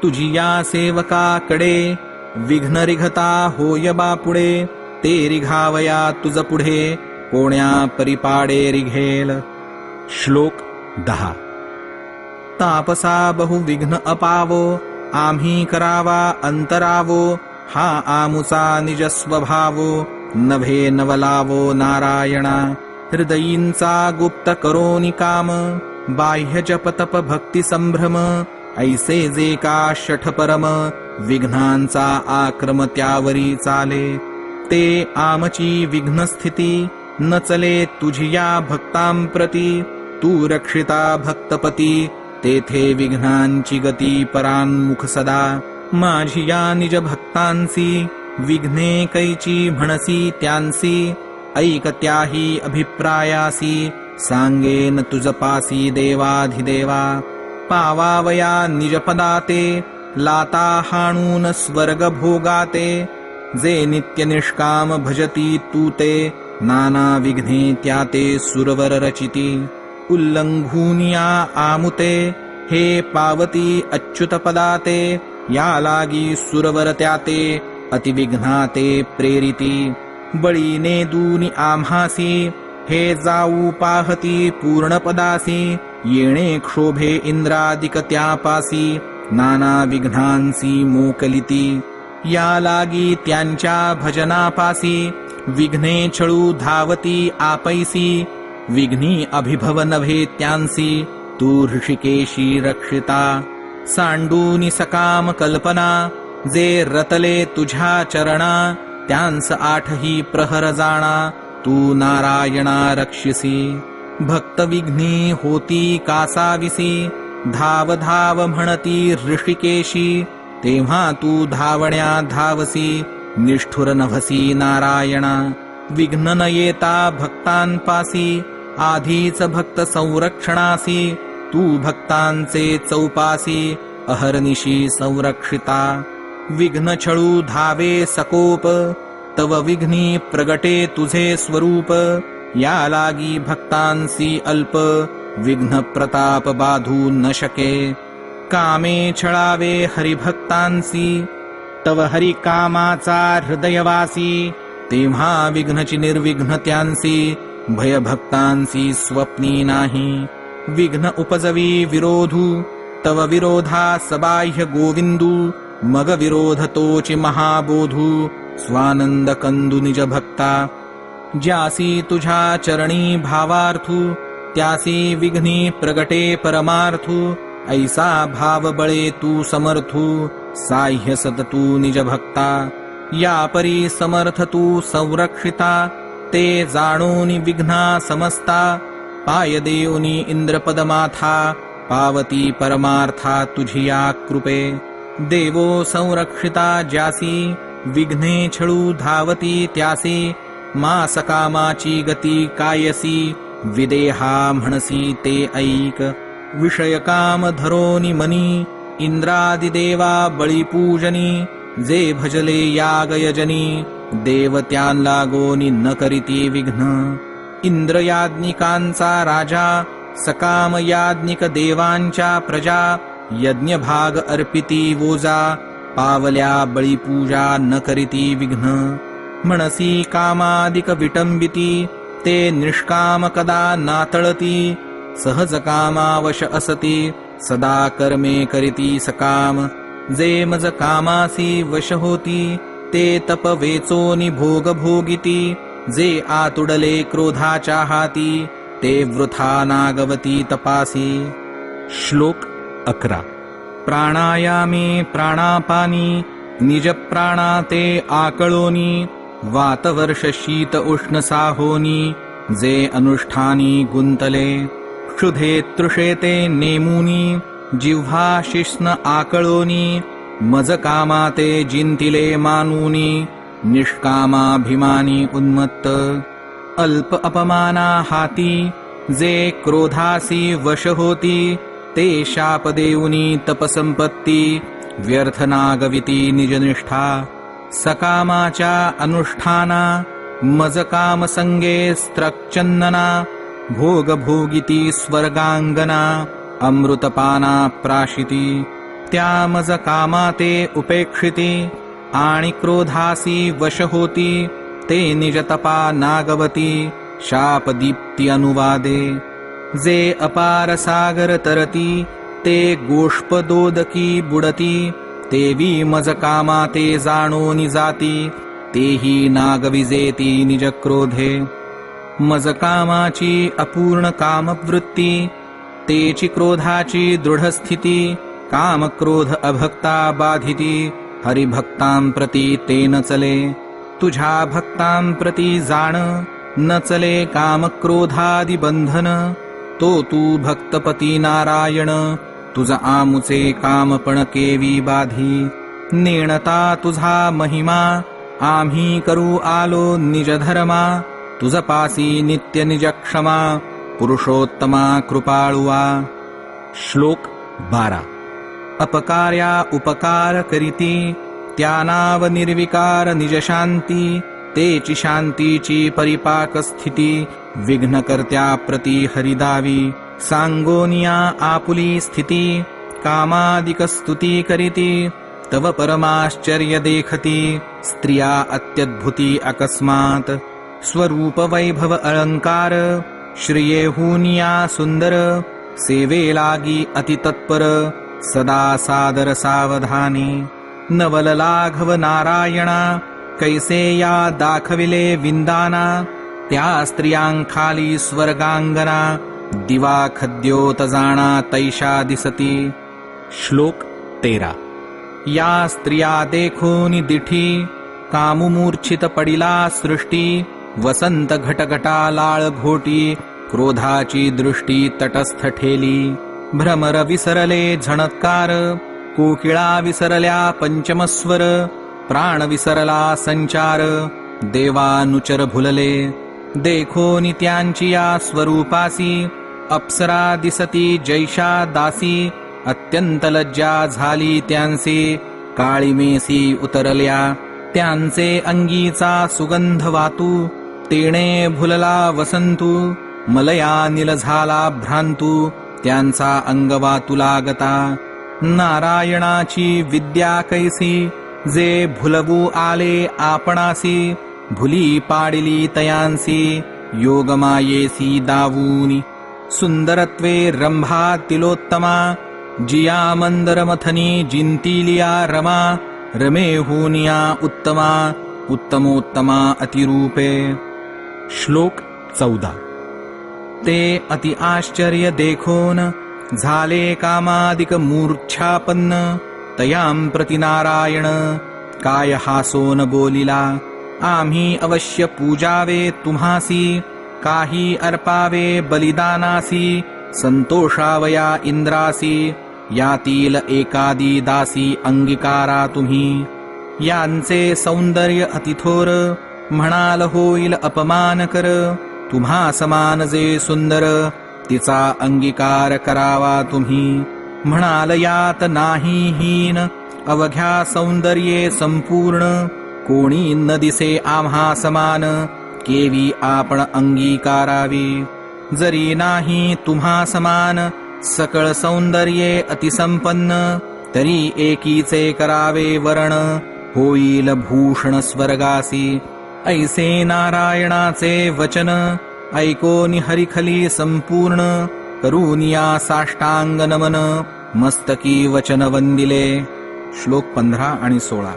तुझी या सेवकाकडे विघ्न रिघता होय बापुडे. ते रिघावया तुझ पुढे कोण्या परिपाडे रिघेल. श्लोक 10. तापसा बहु विघ्न अपावो आम्ही करावा अंतरावो. हा आमुचा निज स्वभावो नभे नवलावो नारायणा. हृदयींचा गुप्त करोनी काम बाह्य जपतप भक्ती संभ्रम. ऐसे जे का शठ परम विघ्नांचा आक्रम त्यावरी चाले. ते आमची विघ्न स्थिती न चले तुझिया भक्तां प्रती. तू रक्षिता भक्तपती तेथे विघ्नांची गती परान्मुख सदा. माझिया निज भक्तांसी विघ्ने कैची म्हणसी त्यांसी. ऐकत्याही अभिप्रायासी सांगेन तुझ पासी देवाधिदेवा. पावावया निजपदाते लाता हाणून स्वर्ग भोगाते. जे नित्य निष्काम भजती तू ते नाना विघ्ने त्याते सुरवर रचिती. उल्लंघूनिया आमुते हे पावती अच्युत पदाते. या लागी सुरवर त्याते अतिविघ्नाते प्रेरिती. बळीने दूनी आम्हासी हे जाऊ पाहती पूर्णपदासी. येणे क्षोभे इंद्रादिक त्यापासी नाना विघ्नांसी मोकलिती. या लागी त्यांच्या भजनापासी विघ्ने छळू धावती आपैसी. विघ्नी अभिभव नभे त्यांसी तू ऋषिकेशी रक्षिता. सांडूनी सकाम कल्पना जे रतले तुझ्या चरणा. त्यांस आठही प्रहर जाणा तू नारायणा रक्षिसी भक्त विघ्नी होती कासाविसी धाव धाव म्हणती ऋषिकेशी तेव्हा तू धावण्या धावसी निष्ठुर नभसी नारायणा विघ्न न येता भक्तांपासी आधीच भक्त संरक्षणासी तू भक्तांचे चौपासी अहर्निशी संरक्षिता विघ्न छळू धावे सकोप तव विघ्नी प्रगटे तुझे स्वरूप या लागी भक्तांसी अल्प विघ्न प्रताप बाधू न शके कामे छळावे हरिभक्तांसी तव हरी कामाचा हृदयवासी तेव्हा विघ्नची निर्विघ्न त्यांसी भय भक्तांसी स्वप्नी नाही विघ्न उपजवी विरोधू तव विरोधा सबाह्य गोविंदू मग विरोध तोची महाबोधू स्वानंद कंदु निज भक्ता ज्यासी तुझ्या चरणी भावार्थू त्यासी विघ्नी प्रगटे परमार्थू ऐसा भाव बळे तू समर्थू साह्य सत तू निज भक्ता या परी समर्थ तू संरक्षिता ते जाणूनी विघ्ना समस्ता पाय देऊनी इंद्रपदमाथा पावती परमार्था तुझिया कृपे देवो संरक्षिता ज्यासी विघ्ने छळू धावती त्यासी मा सकामाची गती कायसी विदेहा म्हणसी ते ऐक विषय काम धरोनी मनी इंद्रादिदेवा बळीपूजनी जे भजले यागयजनी देवत्यां लागोनी न करीती विघ्न इंद्रयाज्ञिकांचा राजा सकाम याज्ञिक देवांच्या प्रजा यज्ञ भाग अर्पिती वोजा पावल्या बळीपूजा न करीती विघ्न म्हणसी कामादिक विटंबिती ते निष्काम कदा नातळती सहज कामावश असती सदा कर्मे करीती सकाम जे मज कामासी वश होती ते तप वेचोनी भोग भोगिती जे आतुडले क्रोधाच्या हाती ते वृथा नागवती तपासी श्लोक 11 प्राणायामे प्राणापानी निज प्राणा ते आकळोनी वातवर्ष शीत उष्ण साहोनी जे अनुष्ठानी गुंतले क्षुधे तृषेते नेमुनी जिव्हा शिष्ण आकळोनी मज कामाते जिंतिले मानूनी निष्कामाभिमानी उन्मत्त अल्प अपमाना हाती जे क्रोधासी वश होती ते शाप देऊनी तपसंपत्ती व्यर्थ नागविती निजनिष्ठा सकामाच्या अनुष्ठाना मज काम संगे स्त्रक्चंदना भोग भोगिती स्वर्गांगना अमृतपाना प्राशिती त्या मज कामाते उपेक्षिती आणि क्रोधासी वश होती ते निजतपा नागवती शाप दीप्ती अनुवादे जे अपार सागर तरती ते गोष्पदोदकी बुडती तेवी मज कामाते जाणोनी जाती तेही नागविजेती निज क्रोधे मज कामाची अपूर्ण कामवृत्ती तेची क्रोधाची दृढस्थिती काम क्रोध अभक्ता बाधिती हरिभक्तां प्रती ते न चले तुझ्या भक्तां प्रती जाण न चले काम क्रोधादि बंधन तो तू भक्तपती नारायण तुझ आमुचे कामपण केवी बाधी नेणता तुझा महिमा आम्ही करू आलो निज धर्मा तुझ पासी नित्य निज क्षमा पुरुषोत्तमा कृपाळुवा श्लोक 12 अपकार्या उपकार करीती त्या नाव निर्विकार निज शांती तेची शांतीची परिपाक स्थिती विघ्नकर्त्या प्रती हरिदावी सांगोनिया आपुली स्थिती कामादिक स्तुती करीती तव परमाश्चर्य देखती स्त्रिया अत्यद्भुती अकस्मात स्वरूप वैभव अलंकार श्रियेहुनिया सुंदर सेवे लागी अतितत्पर सदा सादर सावधानी नवल लाघव नारायणा कैसे या दाखविले विंदाना त्या स्त्रियांखाली स्वर्गांगना दिवा खद्योत जाणा तैषा दिसती श्लोक 13 या स्त्रिया देखोनी दिठी कामुमूर्छित पडिला सृष्टी, वसंत घटघटा लाळ घोटी, क्रोधाची दृष्टी तटस्थ ठेली. भ्रमर विसरले झणत्कार, कोकिळा विसरल्या पंचमस्वर, प्राण विसरला संचार, देवानुचर भुलले. देखो नित्यांची या स्वरूपासी, अप्सरा दिसती जैशा दासी, अत्यंत लज्जा झाली त्यांचे, काळीमेसी उतरल्या. त्यांचे अंगीचा सुगंध वातू, तेणे भुलला वसंतू, मलया नील झाला भ्रांतू, त्यांचा अंग वातू लागता. नारायणाची विद्या कैसी, जे भुलवू आले आपणासी, भुली पाडिली तयांसी, योगमायेसी दावूनी. सुंदरत्वे रंभा तिलोत्तमा, जिया मंदर मथनी जिंतिलिया रमा, रमे होनिया उत्तमा, उत्तमोत्तमा अतिरूपे. श्लोक 14. ते अति आश्चर्य देखोन, झाले कामादिक मूर्छापन्न, तयां प्रति नारायण काय हासोन बोलिला. आम्ही अवश्य पूजावे तुम्हासी, काही अर्पावे बलिदानासी, संतोषावया इंद्रासी, यातील एकादी दासी अंगीकारा तुम्ही. यांचे सौंदर्य अतिथोर, म्हणाल होईल अपमान कर. तुम्हा समान जे सुंदर, तिचा अंगीकार करावा तुम्ही. म्हणाल यात नाही हीन, अवघ्या सौंदर्ये संपूर्ण, कोणी न दिसे आम्हा समान, केवी आपण अंगीकारावी. जरी नाही तुम्हा समान, सकळ सौंदर्ये अतिसंपन्न, तरी एकीचे करावे वरण, होईल भूषण स्वर्गासी. ऐसे नारायणाचे वचन, ऐकोनी हरिखली संपूर्ण, करूनिया साष्टांग नमन, मस्तकी वचन वंदिले. श्लोक 15 आणि 16.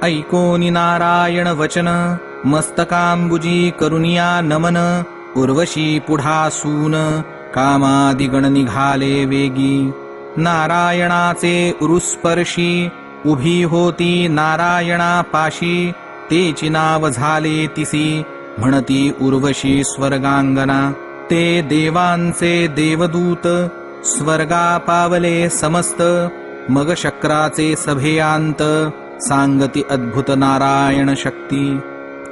ऐकोनी नारायण वचन, मस्तकांबुजी करुनिया नमन, उर्वशी पुढासून, कामादिगण निघाले वेगी. नारायणाचे उरुस्पर्शी, उभी होती नारायणा पाशी, तेची नाव झाले तिसी, म्हणती उर्वशी स्वर्गांगना. ते देवांचे देवदूत, स्वर्गा पावले समस्त, मग शक्राचे सभेयांत, सांगती अद्भुत नारायण शक्ती.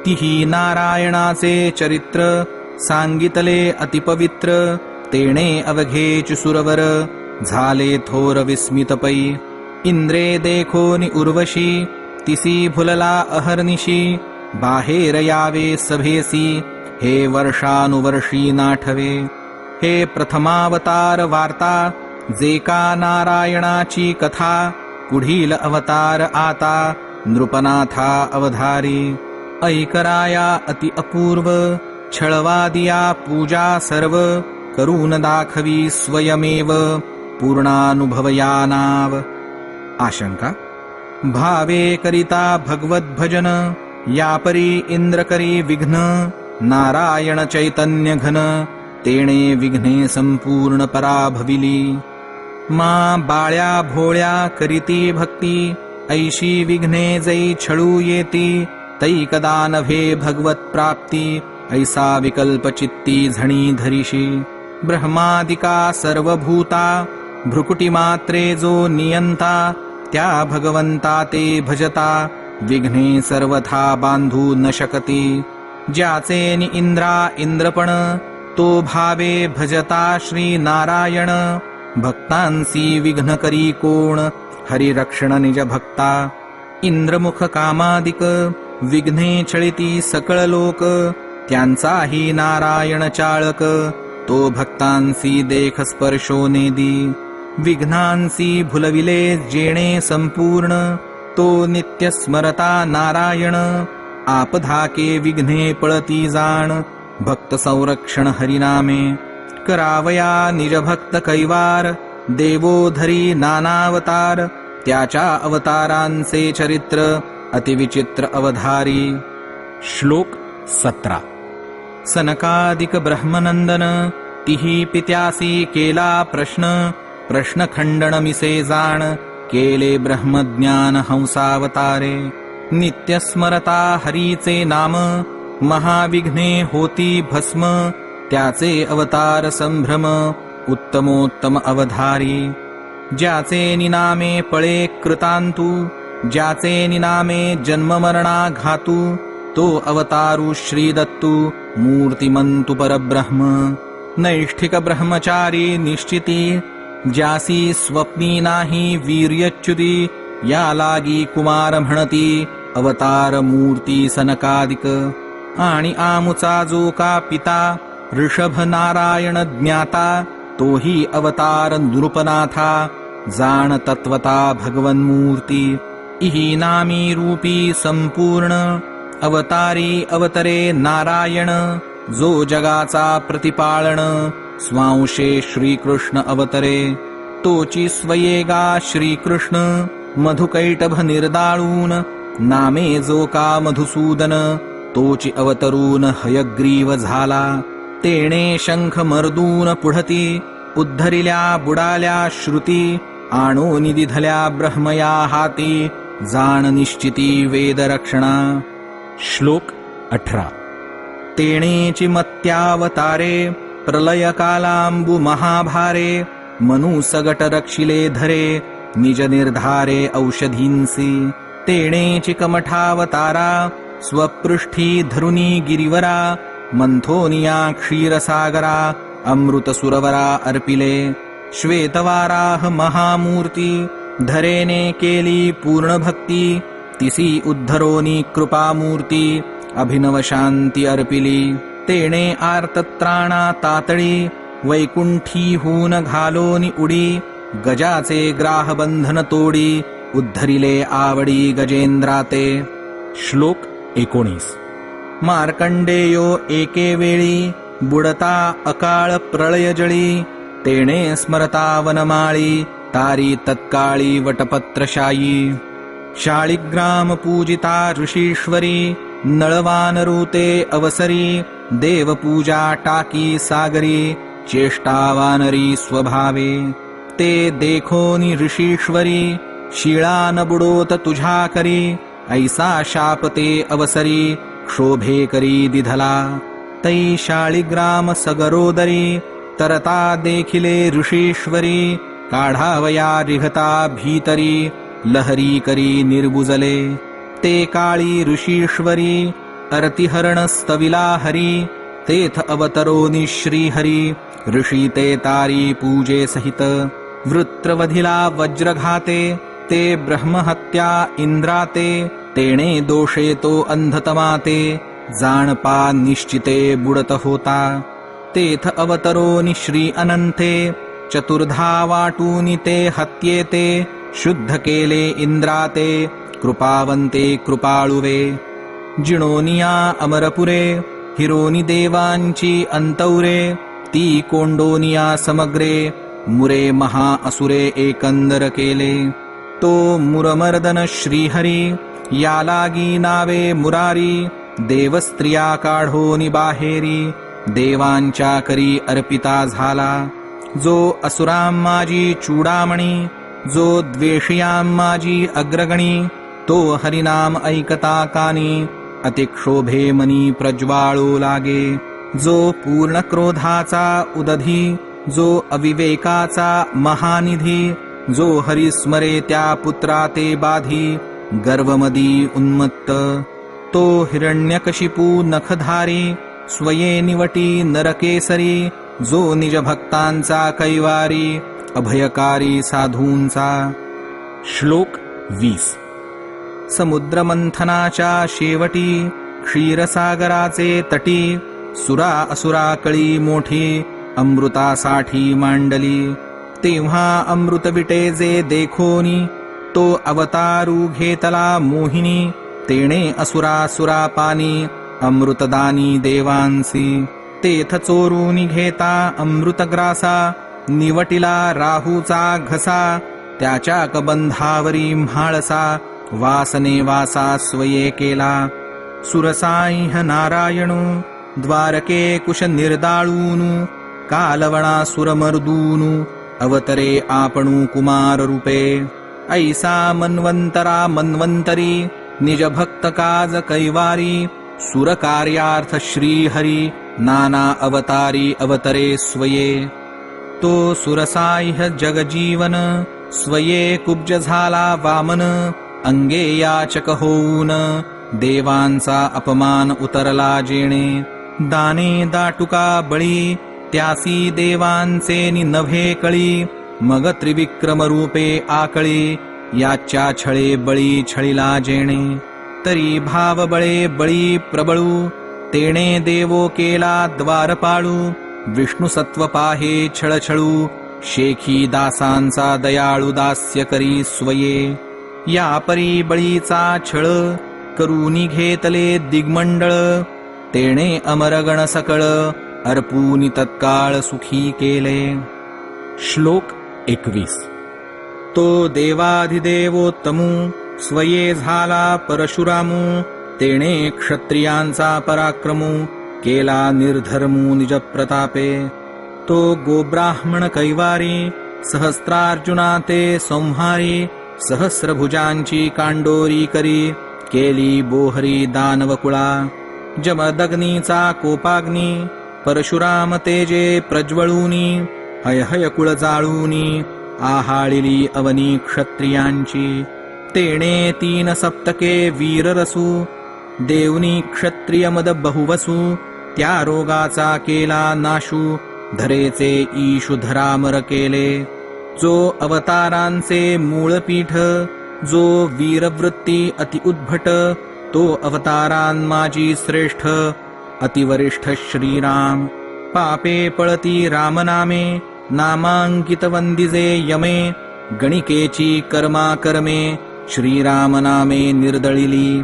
तिही नारायणाचे चरित्र, सांगितले अतिपवित्र, तेणे अवघेच सुरवर, झाले थोर विस्मितपै. इंद्रे देखोनी उर्वशी, तिसी भुलला अहर्निशी, बाहेर यावे सभेसी, हे वर्षानुवर्षी नाठवे. हे प्रथमावतार वार्ता, जे का नारायणाची कथा, पुढील अवतार आता, नृपनाथा अवधारी. ऐकराया अति अपूर्व, छळवादिया पूजा सर्व, करून दाखवी स्वयमेव, पूर्णानुभवया नाव. आशंका. भावे करिता भगवत भजन, यापरी इंद्र करी विघ्न, नारायण चैतन्य घन, तेणे विघ्ने संपूर्ण पराभविली. मा बाळ्या भोळ्या करीती भक्ती, ऐशी विघ्ने जै छळू येती, तै कदा नव्हे भगवत प्राप्ती, ऐसा विकल्प चित्ती झणी धरिशी. ब्रह्मादिका सर्वभूता, भ्रुकुटी मात्रे जो नियंता, त्या भगवंता ते भजता, विघ्ने सर्वथा बांधू न शकती. ज्याचे नि इंद्रा इंद्रपण, तो भावे भजता श्री नारायण. भक्तांसी विघ्न करी कोण, हरिरक्षण निज भक्ता. इंद्रमुख कामादिक, विघ्ने छळिती सकळ लोक, त्यांचाही नारायण चाळक, तो भक्तांसी देख स्पर्शोनेदी. विघ्नांसी भुलविले जेणे संपूर्ण, तो नित्य स्मरता नारायण. आपधाके विघ्ने पळती जाण, भक्त संरक्षण हरिनामे. करावया निज भक्त कैवार, देवोधरी नानावतार. त्याच्या अवतारांचे चरित्र, अतिविचित्र अवधारी. श्लोक 17. सनकादिक ब्रह्मनंदन, तिही पित्यासी केला प्रश्न. प्रश्न खंडन मिसे जाण, केले ब्रह्मज्ञान हंसावतारे. नित्य स्मरता हरीचे नाम, महाविघ्ने होती भस्म. त्याचे अवतार संभ्रम, उत्तमोत्तम अवधारी. ज्याचे निनामे पळे कृतांतू, ज्याचे निनामे जन्ममरणा घातू. तो अवतारू श्रीदत्तू, मूर्तिमंतु परब्रह्म. नैष्ठिक ब्रह्मचारी निश्चिती, ज्यासी स्वप्नी नाही वीर्यच्युती. या लागी कुमार म्हणती, अवतार मूर्ती सनकादिक. आणि आमुचा जो का पिता, ऋषभ नारायण ज्ञाता. तोही अवतार नृपनाथा, जाण तत्वता भगवन्मूर्ती. इही नामी रूपी संपूर्ण, अवतारी अवतरे नारायण. जो जगाचा प्रतिपाळन, स्वांशे श्रीकृष्ण अवतरे. तोची स्वयेगा श्रीकृष्ण, मधुकैटभ निर्दाळून. नामे जो का मधुसूदन, तोची अवतरून हयग्रीव झाला. तेणे शंख मर्दून पुढती, उद्धरिल्या बुडाल्या श्रुती. आणो निदिधल्या ब्रह्मया हाती, जाण निश्चिती वेदरक्षणा. श्लोक 18. तेणेची मत्यावतारे, प्रलय कालांबु महाभारे. मनुसगट रक्षिले धरे, निज निर्धारे औषधींसी. तेणेची कमठावतारा, स्वपृष्ठी धरुनी गिरिवरा. मंथोनिया क्षीरसागरा, अमृत सुरवरा अर्पिले. श्वेतवाराह महामूर्ती, धरेने केली पूर्ण भक्ती. तिसी उद्धरोनी कृपामूर्ती, अभिनव शांती अर्पिली. तेणे आर्तत्राणा तातळी, वैकुंठीहून घालोनी उडी. गजाचे ग्राहबंधन तोडी, उद्धरिले आवडी गजेंद्राते. श्लोक 19. मार्कंडेयो एके वेळी, बुडता अकाळ प्रळयजळी. तेणे स्मरता वनमाळी, तारी तत्काळी वटपत्रशायी. शाळिग्राम पूजिता ऋषीश्वरी, नळवान रूते अवसरी. देवपूजा टाकी सागरी, चेष्टावानरी स्वभावे. ते देखोनी ऋषीश्वरी, शिळा न बुडोत तुझ्या करी. ऐसा शापते अवसरी, क्षोभे करी दिधला. तै शाळिग्राम सगरोदरी, तरता देखिले ऋषीश्वरी. काढावया रिघता भीतरी, लहरी करी निर्बुजले. ते काळी ऋषीश्वरी, अर्तिहरण स्तविला हरी. तेथ अवतरोनी श्रीहरी, ऋषी ते तारी पूजे सहित. वृत्रवधिला वज्रघाते, ते ब्रह्महत्या इंद्राते. तेणे दोषे तो अंधतमाते, जाणपा निश्चिते बुडत होता. तेथ अवतरोनी श्री अनंते, चतुर्धा वाटूनी ते हत्येते. शुद्ध केले इंद्राते, कृपावंते कृपाळुवे. जिणोनिया अमरपुरे, हिरोनी देवांची अंतौरे. ती कोंडोनिया समग्रे, मुरे महाअसुरे एकंदर केले. तो मुरमर्दन श्रीहरी, या लागी नावे मुरारी. देवस्त्रिया काढोनी बाहेरी, देवांच्या करी अर्पिता झाला. जो असुराम माझी चूडामणी, जो द्वेषयाम माझी अग्रगणी. तो हरिनाम ऐकता कानी, अतिक्षोभे मनी प्रज्वाळू लागे. जो पूर्ण क्रोधाचा उदधी, जो अविवेकाचा महानिधी. जो हरिस्मरे त्या पुत्रा ते बाधी, गर्वमदी उन्मत्त. तो हिरण्यकशिपू नखधारी, स्वये निवटी नरकेसरी. जो निज भक्तांचा कैवारी, अभयकारी साधूंचा. श्लोक 20. समुद्रमंथनाच्या शेवटी, क्षीरसागराचे तटी. सुरा असुरा कळी मोठी, अमृतासाठी मांडली. तेव्हा अमृत विटे जे देखोनी, तो अवतारू घेतला मोहिनी. तेणे असुरा पानी, अमृतदानी देवांसी. तेथ चोरूनी घेता अमृतग्रासा, निवटिला राहूचा घसा. त्याच्या कबंधावरी म्हाळसा, वासने वासा स्वये केला. सुरसाईह नारायणू, द्वारके कुश निर्दाळूनु. कालवणा सुरमर्दूनु, अवतरे आपणू कुमार रूपे. ऐसा मन्वंतरा मन्वंतरी, निज भक्त काज कैवारी सुर कार्यार्थ श्री हरी नाना अवतारी अवतरे स्वये तो सुरसाह्य जगजीवन स्वये कुब्ज झाला वामन अंगे याचक होऊन देवांचा अपमान उतरला जेणे दाने दाटुका बळी त्यासी देवांचे नभे कळी मग त्रिविक्रम रूपे आकळी याच्या छळे बळी छळिला जेणे तरी भाव बळे बळी प्रबळू तेणे देवो केला द्वारपाळू विष्णू सत्व पाहे छळछळू शेखी दासांचा दयाळू दास्य करी स्वये या परी बळीचा छळ करूनी घेतले दिग्मंडळ तेणे अमरगण सकळ अर्पूनी तत्काळ सुखी केले. श्लोक 21. तो देवाधिदेवोत्तमू स्वये झाला परशुरामू तेणे क्षत्रियांचा पराक्रमू केला निर्धर्मू निज प्रतापे तो गोब्राह्मण कैवारी सहस्त्रार्जुना ते संहारी सहस्रभुजांची कांडोरी करी केली बोहरी दानवकुळा जमदग्नीचा कोपाग्नी परशुराम तेजे प्रज्वळूनी हय हय कुळ जाळूनी आहाळिली अवनी क्षत्रियांची तेणे 3 सप्तके वीररसू देवनी क्षत्रिय मद बहुवसू त्या रोगाचा केला नाशू धरेचे ईशु धरामर केले जो अवतारांचे मूळपीठ जो वीरवृत्ती अति उद्भट तो अवतारां माझी श्रेष्ठ अतिवरिष्ठ श्रीराम पापे पळती रामनामे नामांकित वंदिजे यमे गणिकेची कर्मा कर्मे श्रीराम नामे निर्दळिली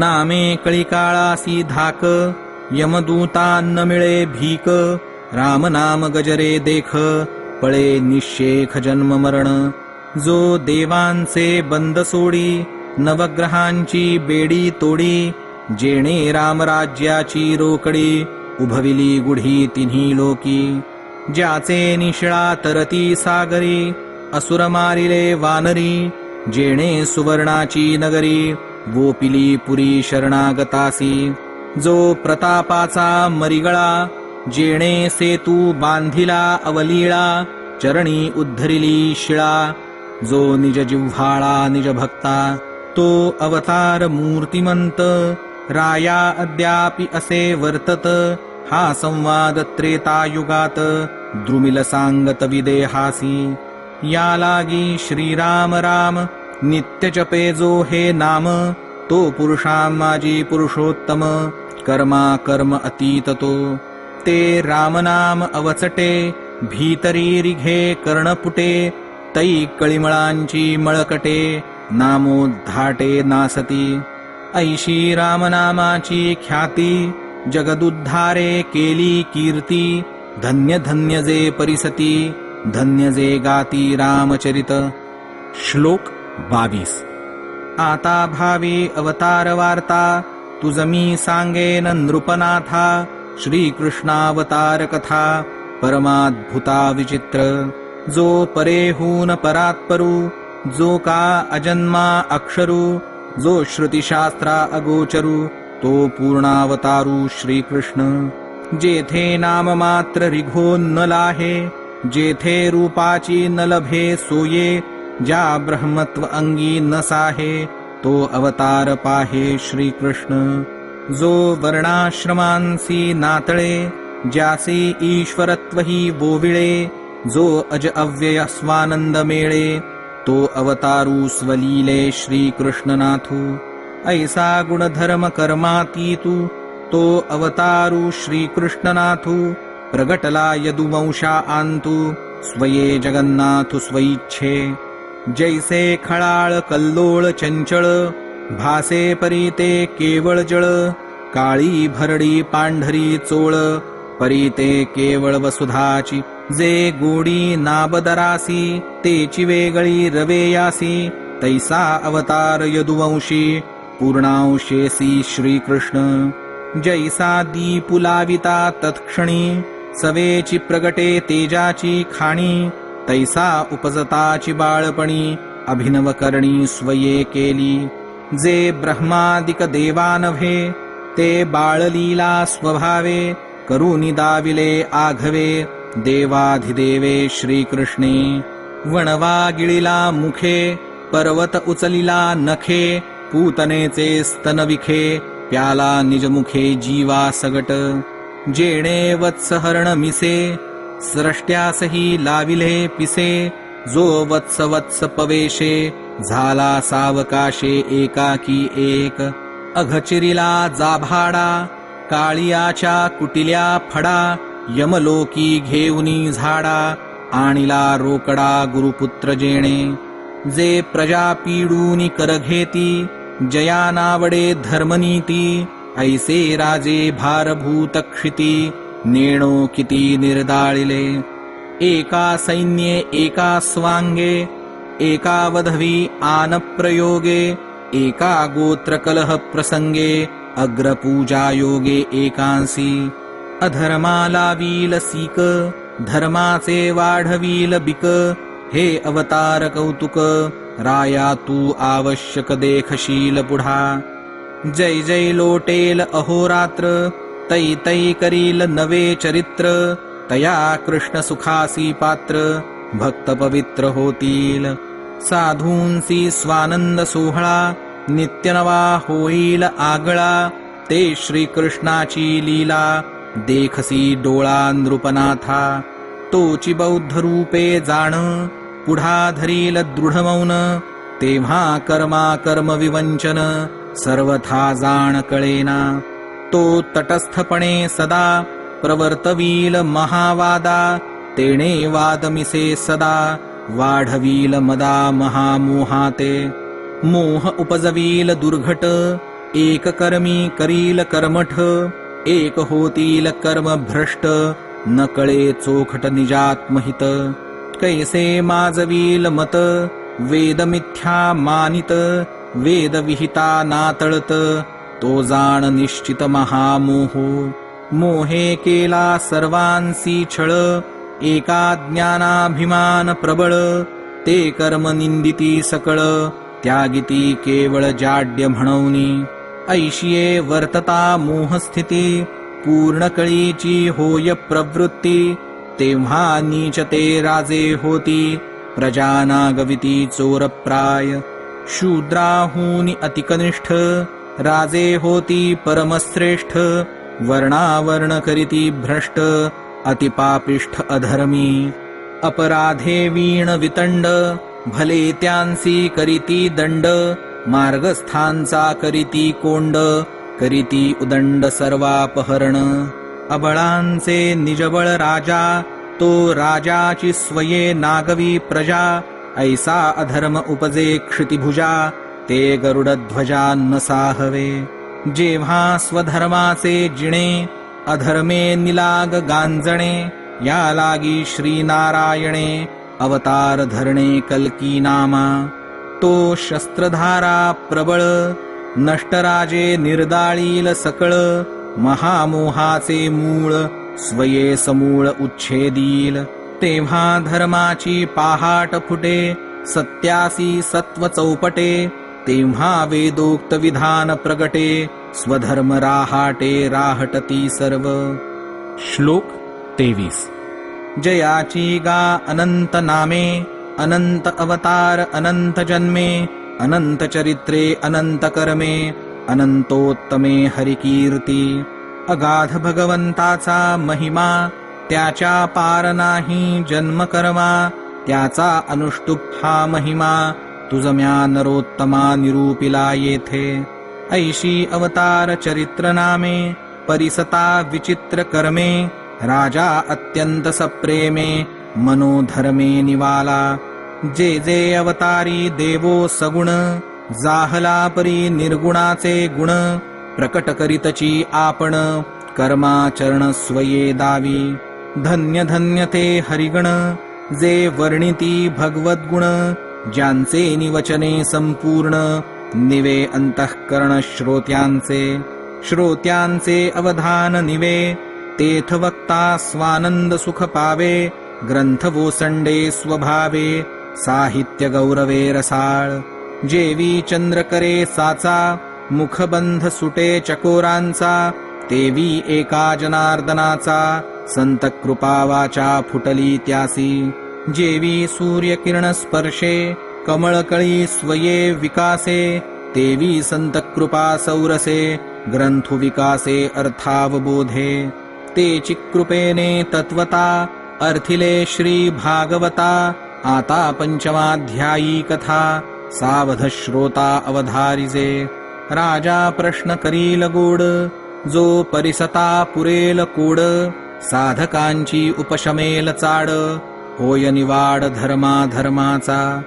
नामे कळिकाळासी धाक यमदूतान्न मिळे भीक राम नाम गजरे देख पळे निशेख जन्म मरण जो देवांचे बंद सोडी नवग्रहांची बेडी तोडी जेणे रामराज्याची रोकडी उभविली गुढी तिन्ही लोकी ज्याचे निशिळा तरती सागरी असुर मारिले वानरी जेणे सुवर्णाची नगरी गोपिली पुरी शरणागतासी जो प्रतापाचा मरिगळा जेणे सेतू बांधिला अवलीळा चरणी उद्धरिली शिळा जो निज जिव्हाळा निज भक्ता तो अवतार मूर्तिमंत राया अद्यापि असे वर्तत हा संवाद त्रेतायुगात द्रुमिल सांगत विदेहासी या लागी श्रीराम राम नित्य जपे जो हे नाम तो पुरुषा माझी पुरुषोत्तम कर्मा कर्म अतीत तो ते रामनाम अवचटे भीतरी रिघे कर्णपुटे तै कळिमळांची मळकटे नामोद्धाटे नासती ऐशी रामनामाची ख्याती जगदुद्धारे केली कीर्ती धन्य धन्य जे परिसती धन्य जे गाती रामचरित. श्लोक 22. आता भावी अवतार वार्ता तुझ मी सांगेन नृपनाथा श्रीकृष्णावतार कथा परमाद्भुता विचित्र जो परेहून परात्परू जो का अजन्मा अक्षरू जो श्रुतिशास्त्रा अगोचरू तो पूर्णावतारू श्रीकृष्ण जेथे नाम मात्र रिघो न लाहे जेथे रूपाची न लभे सोये ज्या ब्रह्मत्व अंगी न साहे तो अवतार पाहे श्रीकृष्ण जो वर्णाश्रमांसी नातळे ज्यासी ईश्वरत्व ही बोविळे जो अज अव्यय स्वानंद मेळे तो अवतारू स्वलीले श्रीकृष्णनाथू ऐसा गुणधर्म कर्मातीतू तो अवतारू श्रीकृष्णनाथू प्रगटला यदुवंशा आंतू स्वये जगन्नाथु स्वइच्छे जैसे खळाळ कल्लोळ चंचळ भासे परीते केवळ जळ काळी भरडी पांढरी चोळ परीते केवळ वसुधाची जे गोडी नाबदरासी तेची वेगळी रवेयासी तैसा अवतार यदुवंशी पूर्णांशेसी श्रीकृष्ण जैसा दीपुलाविता तत्क्षणी सवेची प्रगटे तेजाची खाणी तैसा उपजताची बाळपणी अभिनव करणी स्वये केली जे ब्रह्मादिक देवानभे ते बाळलीला स्वभावे करुनी दाविले आघवे देवाधिदेवे श्रीकृष्णे वणवा गिळिला मुखे पर्वत उचलिला नखे पूतनेचे स्तनविखे प्याला निजमुखे जीवा सगट जेणे वत्सहरण मिसे स्रष्ट्यासही लाविले पिसे जो वत्स वत्स पवेशे झाला सावकाशे एकाकी एक अघचिरिला जाभाडा काळियाच्या कुटिल्या फडा यमलोकी घेऊनी झाडा आणिला रोकडा गुरुपुत्र जेणे जे प्रजा पीडूनी कर घेती जया नावडे धर्मनीती ऐसे राजे भारभूत क्षिती नेणो किती निर्दाळिले एका सैन्ये एका स्वांगे एका वधवी आन प्रयोगे एका गोत्र कलह प्रसंगे अग्रपूजा योगे एकांसी अधर्माला वील सीक धर्माचे वाढवील बिक हे अवतार कौतुक राया तू आवश्यक देखशील पुढा जय जय लोटेल अहोरात्र तै तै करील नवे चरित्र तया कृष्ण सुखासी पात्र भक्त पवित्र होतील साधूंसी स्वानंद सोहळा नित्यनवा होईल आगळा ते श्रीकृष्णाची लीला देखसी डोळा नृपनाथा तोची बौद्ध रूपे जाण पुढा धरील दृढ मौन तेव्हा कर्मा कर्म विवंचन सर्वथा जाण कळेना तो तटस्थपणे सदा प्रवर्तवील महावादा तेणे वादमिसे सदा वाढवील मदा महामोहाते मोह उपजवील दुर्घट एक कर्मी करील कर्मठ एक होतील कर्म भ्रष्ट न कळे चोखट निजात्महित कैसे माजवील मत वेद मिथ्या मानित वेद विहिता नातळत तो जाण निश्चित महामोह मोहे केला सर्वांसी छळ एका ज्ञानाभिमान प्रबळ ते कर्म निंदिती सकळ त्यागिती केवळ जाड्य म्हणवनी ऐशिये वर्तता मोहस्थिती पूर्ण कळीची होय प्रवृत्ती तेव्हा नीच ते राजे होती प्रजानागविती चोरप्राय शूद्राहूनी अतिकनिष्ठ राजे होती परमश्रेष्ठ वर्णावर्ण करीती भ्रष्ट अतिपापिष्ठ अधर्मी अपराधे वीण वितंड भले त्यांसी करीती दंड मार्गस्थांचा करीती कोंड करीती उदंड सर्वापहरण अबळांचे निजबळ राजा तो राजाची स्वये नागवी प्रजा ऐसा अधर्म उपजे क्षितिभुजा ते गरुडध्वजा न साहवे जेव्हा स्वधर्माचे जिणे अधर्मे निलाग गांजणे या लागी श्रीनारायणे अवतार धरणे कल्की नामा तो शस्त्रधारा प्रबळ नष्टराजे निर्दाळील सकळ महामोहाचे मूळ स्वये समूळ उच्छेदील तेव्हा धर्माची पहाट फुटे सत्यासी सत्व चौपटे तेव्हा वेदोक्त विधान प्रगटे स्वधर्म राहाटे राहटती सर्व श्लोक 23 जयाची गा अनंत नामे अनंत अवतार अनंत जन्मे अनंत चरित्रे अनंत कर्मे अनंतोत्तमे हरिकीर्ती अगाध भगवंताचा महिमा त्याच्या पार नाही जन्म कर्मा त्याचा अनुष्टुप हा महिमा तुझम्या नरोत्तमा निरूपिला येथे ऐशी अवतार चरित्र नामे परिसता विचित्र कर्मे राजा अत्यंत सप्रेमे मनोधर्मे निवाला जे जे अवतारी देवो सगुण जाहला परी निर्गुणाचे गुण प्रकट करीतची आपण कर्माचरण स्वये दावी धन्य धन्य ते हरिगण जे वर्णिती भगवद्गुण ज्यांचे निवचने संपूर्ण निवे अंतःकरण श्रोत्यांचे अवधान निवे तेथ वक्ता स्वानंद सुख पावे ग्रंथ वोसंडे स्वभावे साहित्य गौरवे रसाळ जेवी चंद्र करे साचा, मुखबंध सुटे चकोरांचा, तेवी एका जनार्दनाचा, संत कृपा वाचा फुटली त्यासी. जेवी सूर्यकिरण स्पर्शे, कमळकळी स्वये विकासे, तेवी संत कृपा सौरसे, ग्रंथु विकासे अर्थावबोधे. तेची कृपेने तत्वता, अर्थिले श्री भागवता. आता पंचमाध्यायी कथा, सावध श्रोता अवधारिजे. राजा प्रश्न करील गोड, जो परिसता पुरेल कोड. साधकांची उपशमेल चाड, होय निवाड धर्मा धर्माचा.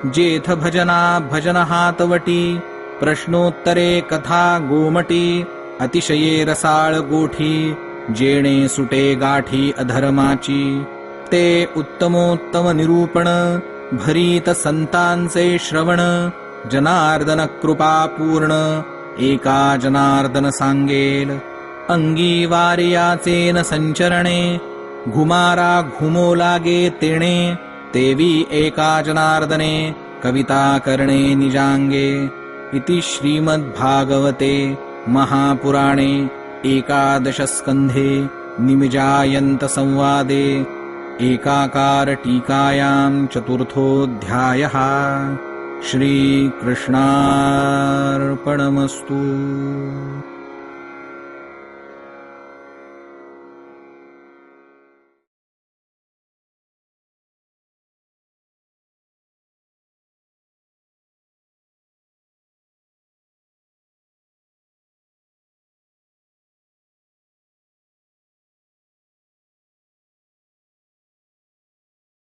जेथ भजना भजन हातवटी, प्रश्नोत्तरे कथा गोमटी. अतिशये रसाळ गोठी, जेणे सुटे गाठी अधर्माची. ते उत्तमोत्तम निरूपण, भरीत संतांचे श्रवण. जनार्दन कृपा पूर्ण, एका जनार्दन सांगेल. अंगी वार्याचे न संचरणे, घुमारा घुमो लागे तेणे. तेवी एका जनार्दने, कविता करणे निजांगे. इति श्रीमद्भागवते महापुराणे एकादश स्कंधे निमिजायन्त संवादे एकाकार टीकायां चतुर्थोऽध्यायः. श्रीकृष्णार्पणमस्तु.